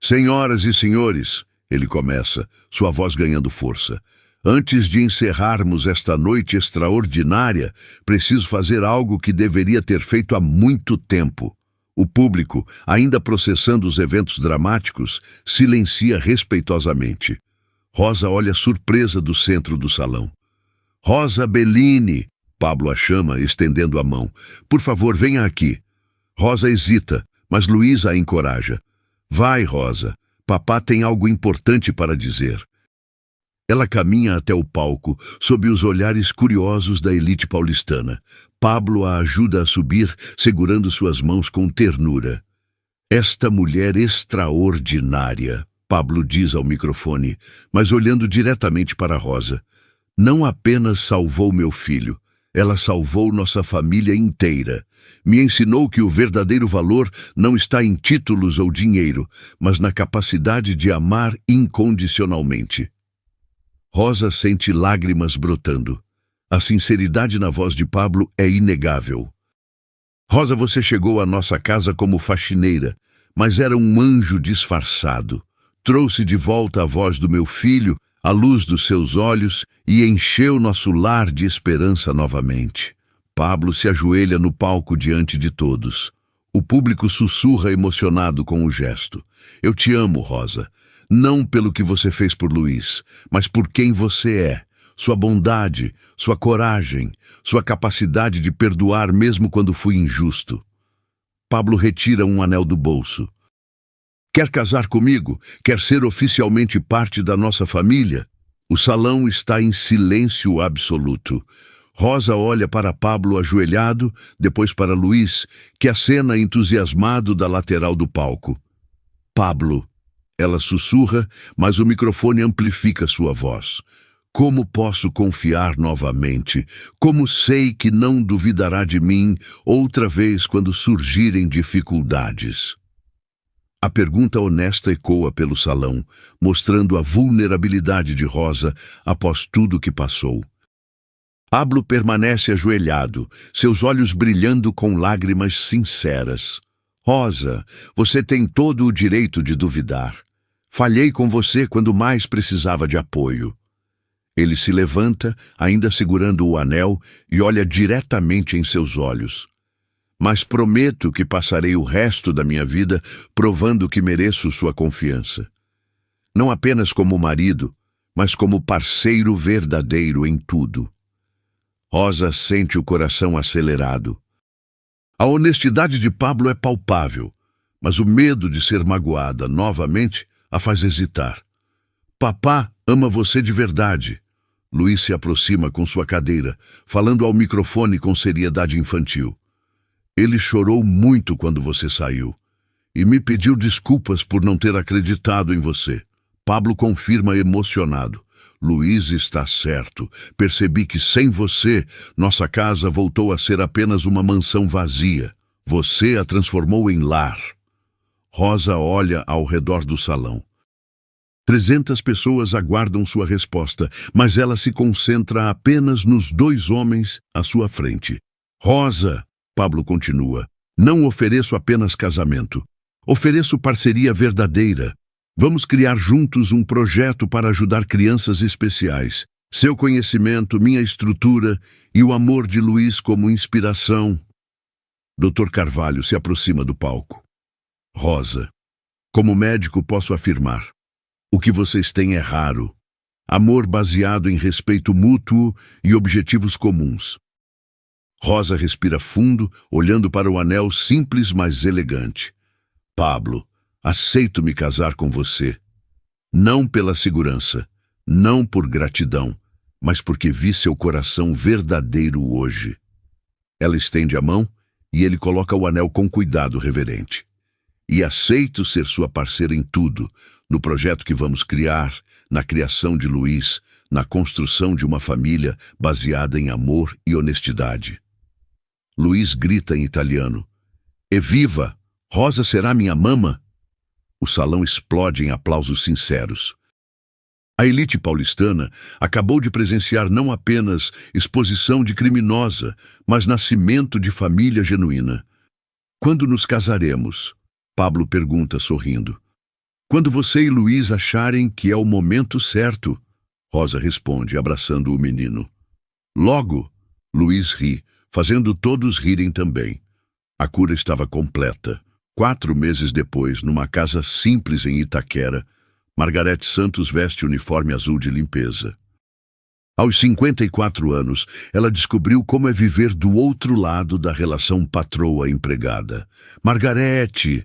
Senhoras e senhores, ele começa, sua voz ganhando força. Antes de encerrarmos esta noite extraordinária, preciso fazer algo que deveria ter feito há muito tempo. O público, ainda processando os eventos dramáticos, silencia respeitosamente. Rosa olha surpresa do centro do salão. Rosa Bellini! Pablo a chama, estendendo a mão. Por favor, venha aqui. Rosa hesita, mas Luís a encoraja. Vai, Rosa. Papá tem algo importante para dizer. Ela caminha até o palco, sob os olhares curiosos da elite paulistana. Pablo a ajuda a subir, segurando suas mãos com ternura. Esta mulher extraordinária, Pablo diz ao microfone, mas olhando diretamente para Rosa. Não apenas salvou meu filho, ela salvou nossa família inteira. Me ensinou que o verdadeiro valor não está em títulos ou dinheiro, mas na capacidade de amar incondicionalmente. Rosa sente lágrimas brotando. A sinceridade na voz de Pablo é inegável. Rosa, você chegou à nossa casa como faxineira, mas era um anjo disfarçado. Trouxe de volta a voz do meu filho, a luz dos seus olhos e encheu nosso lar de esperança novamente. Pablo se ajoelha no palco diante de todos. O público sussurra emocionado com o gesto. Eu te amo, Rosa. Não pelo que você fez por Luís, mas por quem você é. Sua bondade, sua coragem, sua capacidade de perdoar mesmo quando fui injusto. Pablo retira um anel do bolso. Quer casar comigo? Quer ser oficialmente parte da nossa família? O salão está em silêncio absoluto. Rosa olha para Pablo ajoelhado, depois para Luís, que acena entusiasmado da lateral do palco. Pablo. Ela sussurra, mas o microfone amplifica sua voz. Como posso confiar novamente? Como sei que não duvidará de mim outra vez quando surgirem dificuldades? A pergunta honesta ecoa pelo salão, mostrando a vulnerabilidade de Rosa após tudo que passou. Pablo permanece ajoelhado, seus olhos brilhando com lágrimas sinceras. Rosa, você tem todo o direito de duvidar. Falhei com você quando mais precisava de apoio. Ele se levanta, ainda segurando o anel, e olha diretamente em seus olhos. Mas prometo que passarei o resto da minha vida provando que mereço sua confiança. Não apenas como marido, mas como parceiro verdadeiro em tudo. Rosa sente o coração acelerado. A honestidade de Pablo é palpável, mas o medo de ser magoada novamente a faz hesitar. Papá ama você de verdade. Luís se aproxima com sua cadeira, falando ao microfone com seriedade infantil. Ele chorou muito quando você saiu e me pediu desculpas por não ter acreditado em você. Pablo confirma emocionado. Luís está certo. Percebi que sem você, nossa casa voltou a ser apenas uma mansão vazia. Você a transformou em lar. Rosa olha ao redor do salão. 300 pessoas aguardam sua resposta, mas ela se concentra apenas nos 2 homens à sua frente. Rosa, Pablo continua, não ofereço apenas casamento. Ofereço parceria verdadeira. Vamos criar juntos um projeto para ajudar crianças especiais. Seu conhecimento, minha estrutura e o amor de Luís como inspiração. Dr. Carvalho se aproxima do palco. Rosa, como médico posso afirmar. O que vocês têm é raro. Amor baseado em respeito mútuo e objetivos comuns. Rosa respira fundo, olhando para o anel simples, mas elegante. Pablo, aceito me casar com você. Não pela segurança, não por gratidão, mas porque vi seu coração verdadeiro hoje. Ela estende a mão e ele coloca o anel com cuidado reverente. E aceito ser sua parceira em tudo, no projeto que vamos criar, na criação de Luís, na construção de uma família baseada em amor e honestidade. Luís grita em italiano. Evviva! Rosa será minha mama! O salão explode em aplausos sinceros. A elite paulistana acabou de presenciar não apenas exposição de criminosa, mas nascimento de família genuína. Quando nos casaremos? Pablo pergunta sorrindo. Quando você e Luís acharem que é o momento certo, Rosa responde, abraçando o menino. Logo, Luís ri, fazendo todos rirem também. A cura estava completa. 4 meses depois, numa casa simples em Itaquera, Margarete Santos veste uniforme azul de limpeza. Aos 54 anos, ela descobriu como é viver do outro lado da relação patroa-empregada. Margarete!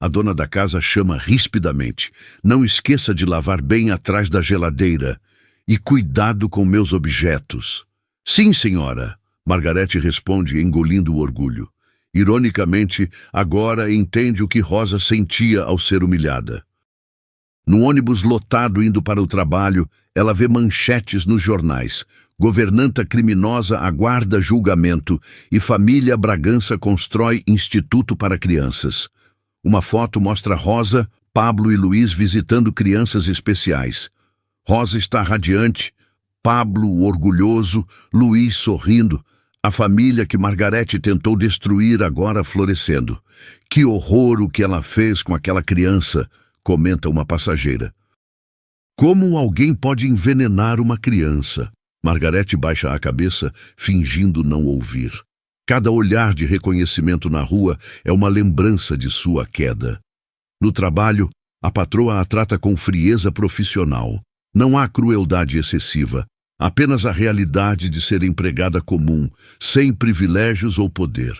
A dona da casa chama rispidamente. Não esqueça de lavar bem atrás da geladeira. E cuidado com meus objetos. Sim, senhora. Margarete responde, engolindo o orgulho. Ironicamente, agora entende o que Rosa sentia ao ser humilhada. No ônibus lotado indo para o trabalho, ela vê manchetes nos jornais. Governanta criminosa aguarda julgamento e família Bragança constrói instituto para crianças. Uma foto mostra Rosa, Pablo e Luiz visitando crianças especiais. Rosa está radiante, Pablo orgulhoso, Luiz sorrindo. A família que Margarete tentou destruir agora florescendo. Que horror o que ela fez com aquela criança, comenta uma passageira. Como alguém pode envenenar uma criança? Margarete baixa a cabeça, fingindo não ouvir. Cada olhar de reconhecimento na rua é uma lembrança de sua queda. No trabalho, a patroa a trata com frieza profissional. Não há crueldade excessiva, apenas a realidade de ser empregada comum, sem privilégios ou poder.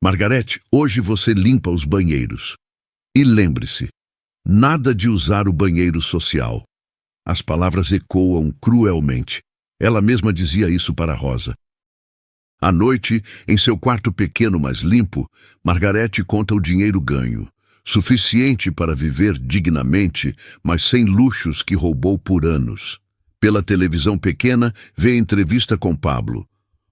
Margarete, hoje você limpa os banheiros. E lembre-se, nada de usar o banheiro social. As palavras ecoam cruelmente. Ela mesma dizia isso para Rosa. À noite, em seu quarto pequeno mas limpo, Margarete conta o dinheiro ganho, suficiente para viver dignamente, mas sem luxos que roubou por anos. Pela televisão pequena, vê entrevista com Pablo.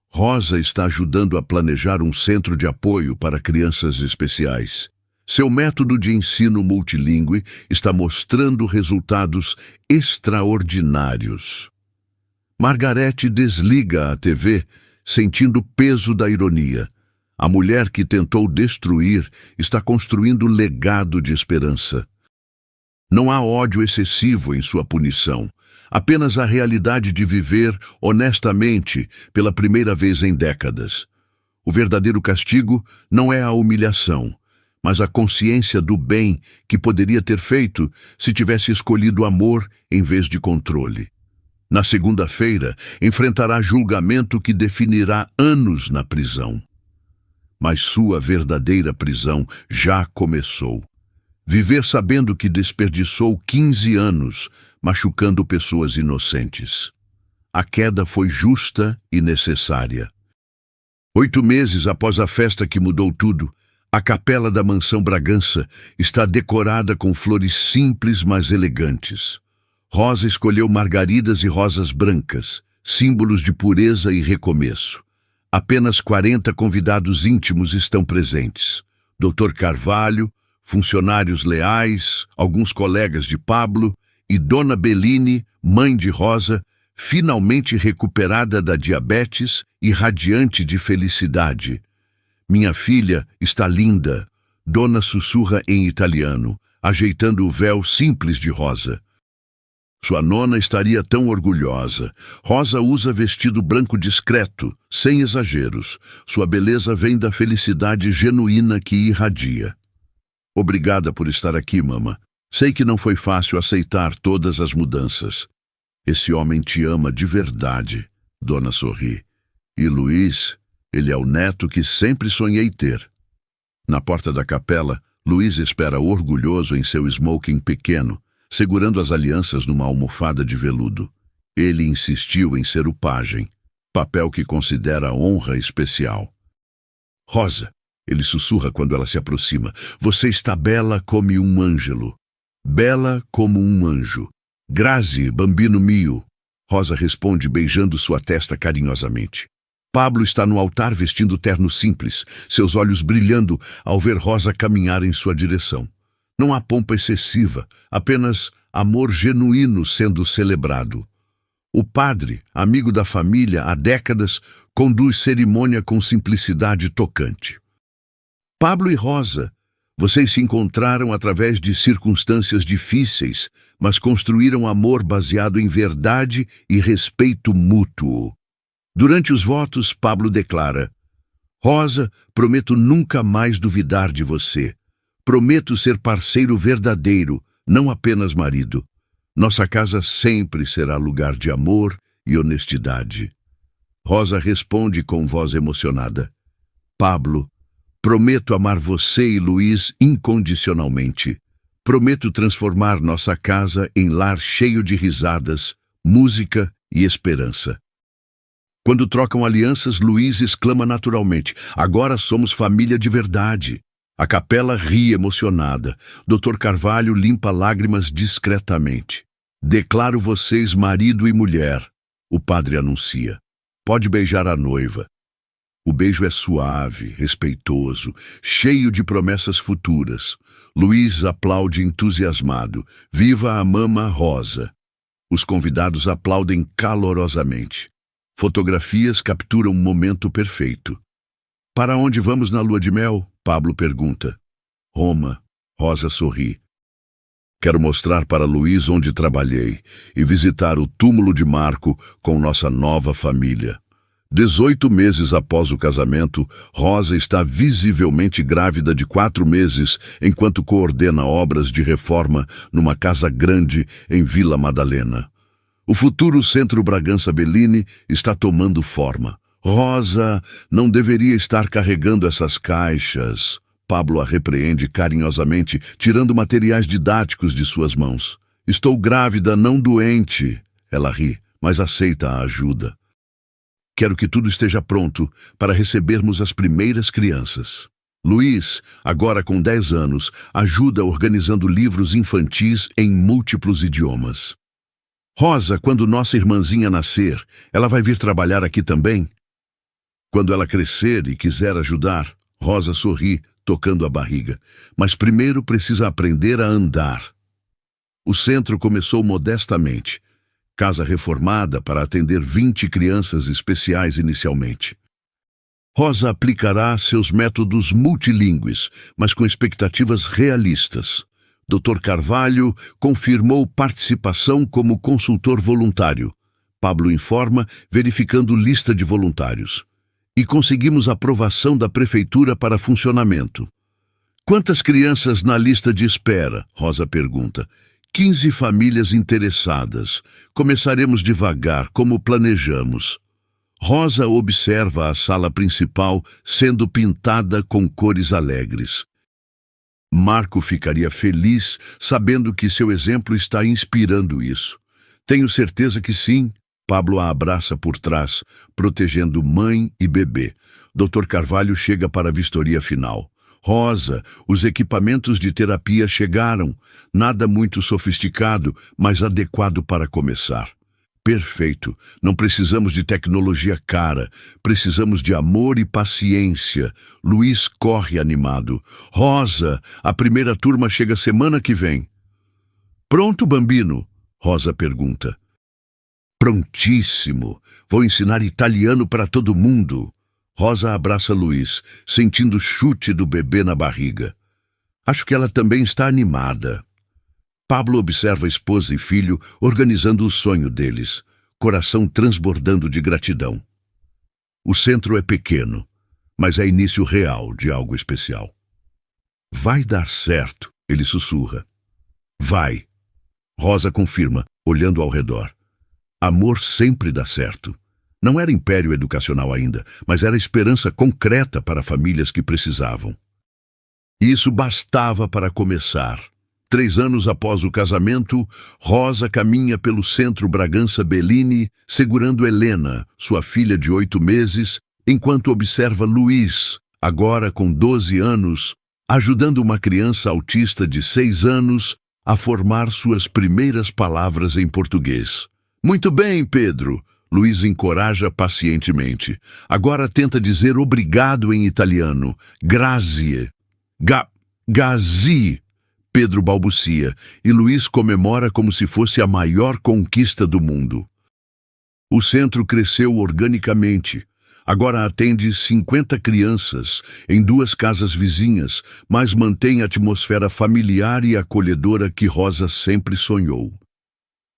Rosa está ajudando a planejar um centro de apoio para crianças especiais. Seu método de ensino multilingüe está mostrando resultados extraordinários. Margarete desliga a TV, sentindo o peso da ironia. A mulher que tentou destruir está construindo legado de esperança. Não há ódio excessivo em sua punição, apenas a realidade de viver honestamente pela primeira vez em décadas. O verdadeiro castigo não é a humilhação, mas a consciência do bem que poderia ter feito se tivesse escolhido amor em vez de controle. Na segunda-feira, enfrentará julgamento que definirá anos na prisão. Mas sua verdadeira prisão já começou. Viver sabendo que desperdiçou 15 anos, machucando pessoas inocentes. A queda foi justa e necessária. 8 meses após a festa que mudou tudo, a capela da mansão Bragança está decorada com flores simples, mas elegantes. Rosa escolheu margaridas e rosas brancas, símbolos de pureza e recomeço. Apenas 40 convidados íntimos estão presentes. Dr. Carvalho, funcionários leais, alguns colegas de Pablo e Dona Beline, mãe de Rosa, finalmente recuperada da diabetes e radiante de felicidade. Minha filha está linda, Dona sussurra em italiano, ajeitando o véu simples de Rosa. Sua nona estaria tão orgulhosa. Rosa usa vestido branco discreto, sem exageros. Sua beleza vem da felicidade genuína que irradia. Obrigada por estar aqui, mama. Sei que não foi fácil aceitar todas as mudanças. Esse homem te ama de verdade, Dona sorri. E Luiz, ele é o neto que sempre sonhei ter. Na porta da capela, Luiz espera orgulhoso em seu smoking pequeno, segurando as alianças numa almofada de veludo. Ele insistiu em ser o pajem, papel que considera honra especial. Rosa, ele sussurra quando ela se aproxima, você está bela como um ângelo. Bela como um anjo. Grazie, bambino mio. Rosa responde beijando sua testa carinhosamente. Pablo está no altar vestindo terno simples, seus olhos brilhando ao ver Rosa caminhar em sua direção. Não há pompa excessiva, apenas amor genuíno sendo celebrado. O padre, amigo da família há décadas, conduz cerimônia com simplicidade tocante. Pablo e Rosa, vocês se encontraram através de circunstâncias difíceis, mas construíram amor baseado em verdade e respeito mútuo. Durante os votos, Pablo declara: Rosa, prometo nunca mais duvidar de você. Prometo ser parceiro verdadeiro, não apenas marido. Nossa casa sempre será lugar de amor e honestidade. Rosa responde com voz emocionada. Pablo, prometo amar você e Luiz incondicionalmente. Prometo transformar nossa casa em lar cheio de risadas, música e esperança. Quando trocam alianças, Luiz exclama naturalmente, agora somos família de verdade. A capela ri emocionada. Dr. Carvalho limpa lágrimas discretamente. Declaro vocês marido e mulher, o padre anuncia. Pode beijar a noiva. O beijo é suave, respeitoso, cheio de promessas futuras. Luiz aplaude entusiasmado. Viva a mama Rosa. Os convidados aplaudem calorosamente. Fotografias capturam um momento perfeito. Para onde vamos na lua de mel? Pablo pergunta. Roma. Rosa sorri. Quero mostrar para Luiz onde trabalhei e visitar o túmulo de Marco com nossa nova família. 18 meses após o casamento, Rosa está visivelmente grávida de 4 meses enquanto coordena obras de reforma numa casa grande em Vila Madalena. O futuro Centro Bragança Bellini está tomando forma. Rosa não deveria estar carregando essas caixas. Pablo a repreende carinhosamente, tirando materiais didáticos de suas mãos. Estou grávida, não doente. Ela ri, mas aceita a ajuda. Quero que tudo esteja pronto para recebermos as primeiras crianças. Luiz, agora com 10 anos, ajuda organizando livros infantis em múltiplos idiomas. Rosa, quando nossa irmãzinha nascer, ela vai vir trabalhar aqui também? Quando ela crescer e quiser ajudar, Rosa sorri, tocando a barriga. Mas primeiro precisa aprender a andar. O centro começou modestamente. Casa reformada para atender 20 crianças especiais inicialmente. Rosa aplicará seus métodos multilingües, mas com expectativas realistas. Dr. Carvalho confirmou participação como consultor voluntário. Pablo informa, verificando lista de voluntários. E conseguimos aprovação da prefeitura para funcionamento. Quantas crianças na lista de espera? Rosa pergunta. 15 famílias interessadas. Começaremos devagar, como planejamos. Rosa observa a sala principal sendo pintada com cores alegres. Marco ficaria feliz sabendo que seu exemplo está inspirando isso. Tenho certeza que sim. Pablo a abraça por trás, protegendo mãe e bebê. Dr. Carvalho chega para a vistoria final. Rosa, os equipamentos de terapia chegaram. Nada muito sofisticado, mas adequado para começar. Perfeito. Não precisamos de tecnologia cara. Precisamos de amor e paciência. Luiz corre animado. Rosa, a primeira turma chega semana que vem. Pronto, Bambino? Rosa pergunta. Prontíssimo. Vou ensinar italiano para todo mundo. Rosa abraça Luiz, sentindo o chute do bebê na barriga. Acho que ela também está animada. Pablo observa a esposa e filho organizando o sonho deles, coração transbordando de gratidão. O centro é pequeno, mas é início real de algo especial. Vai dar certo, ele sussurra. Vai. Rosa confirma, olhando ao redor. Amor sempre dá certo. Não era império educacional ainda, mas era esperança concreta para famílias que precisavam. Isso bastava para começar. 3 anos após o casamento, Rosa caminha pelo Centro Bragança Bellini, segurando Helena, sua filha de 8 meses, enquanto observa Luiz, agora com 12 anos, ajudando uma criança autista de 6 anos a formar suas primeiras palavras em português. Muito bem, Pedro. Luiz encoraja pacientemente. Agora tenta dizer obrigado em italiano. Grazie. Gazi. Pedro balbucia, e Luiz comemora como se fosse a maior conquista do mundo. O centro cresceu organicamente. Agora atende 50 crianças em 2 casas vizinhas, mas mantém a atmosfera familiar e acolhedora que Rosa sempre sonhou.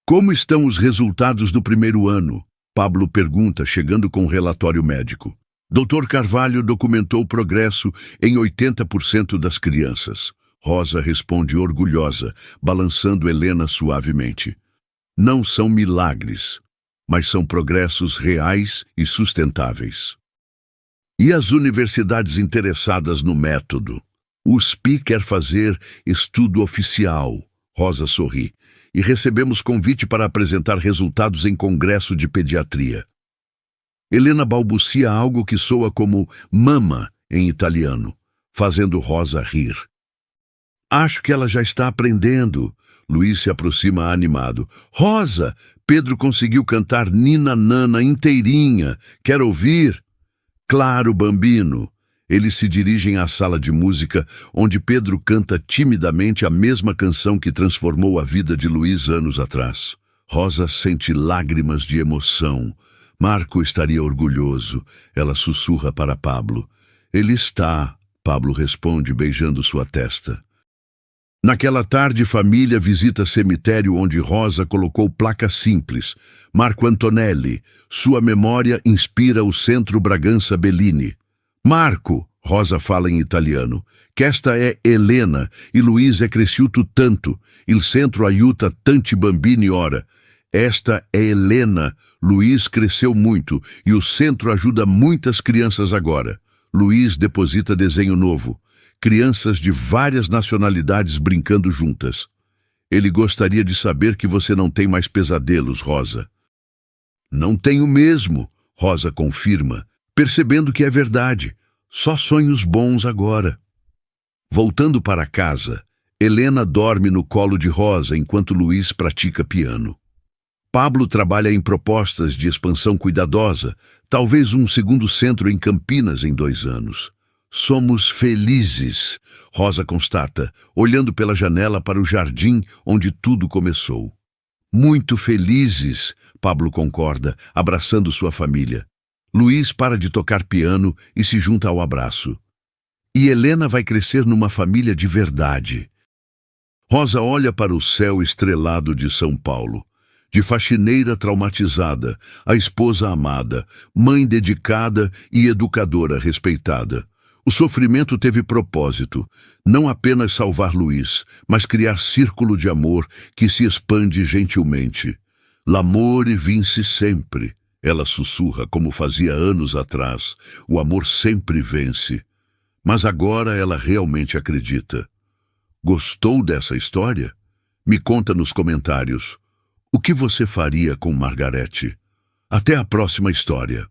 Como estão os resultados do primeiro ano? Pablo pergunta, chegando com o relatório médico. Dr. Carvalho documentou o progresso em 80% das crianças. Rosa responde orgulhosa, balançando Helena suavemente. Não são milagres, mas são progressos reais e sustentáveis. E as universidades interessadas no método? O SPI quer fazer estudo oficial. Rosa sorri. E recebemos convite para apresentar resultados em congresso de pediatria. Helena balbucia algo que soa como mama em italiano, fazendo Rosa rir. Acho que ela já está aprendendo. Luiz se aproxima animado. Rosa, Pedro conseguiu cantar Nina Nana inteirinha. Quer ouvir? Claro, bambino. Eles se dirigem à sala de música, onde Pedro canta timidamente a mesma canção que transformou a vida de Luiz anos atrás. Rosa sente lágrimas de emoção. Marco estaria orgulhoso. Ela sussurra para Pablo. Ele está, Pablo responde, beijando sua testa. Naquela tarde, família visita cemitério onde Rosa colocou placa simples. Marco Antonelli, sua memória inspira o Centro Bragança Bellini. Marco, Rosa fala em italiano, que esta é Helena e Luiz é cresciuto tanto, il centro aiuta tanti bambini ora. Esta é Helena, Luiz cresceu muito e o centro ajuda muitas crianças agora. Luiz deposita desenho novo, crianças de várias nacionalidades brincando juntas. Ele gostaria de saber que você não tem mais pesadelos, Rosa. Não tenho mesmo, Rosa confirma, percebendo que é verdade. Só sonhos bons agora. Voltando para casa, Helena dorme no colo de Rosa enquanto Luiz pratica piano. Pablo trabalha em propostas de expansão cuidadosa, talvez um segundo centro em Campinas em 2 anos. Somos felizes, Rosa constata, olhando pela janela para o jardim onde tudo começou. Muito felizes, Pablo concorda, abraçando sua família. Luiz para de tocar piano e se junta ao abraço. E Helena vai crescer numa família de verdade. Rosa olha para o céu estrelado de São Paulo. De faxineira traumatizada, a esposa amada, mãe dedicada e educadora respeitada. O sofrimento teve propósito, não apenas salvar Luiz, mas criar círculo de amor que se expande gentilmente. L'amore vince sempre, ela sussurra como fazia anos atrás. O amor sempre vence. Mas agora ela realmente acredita. Gostou dessa história? Me conta nos comentários. O que você faria com Margarete? Até a próxima história.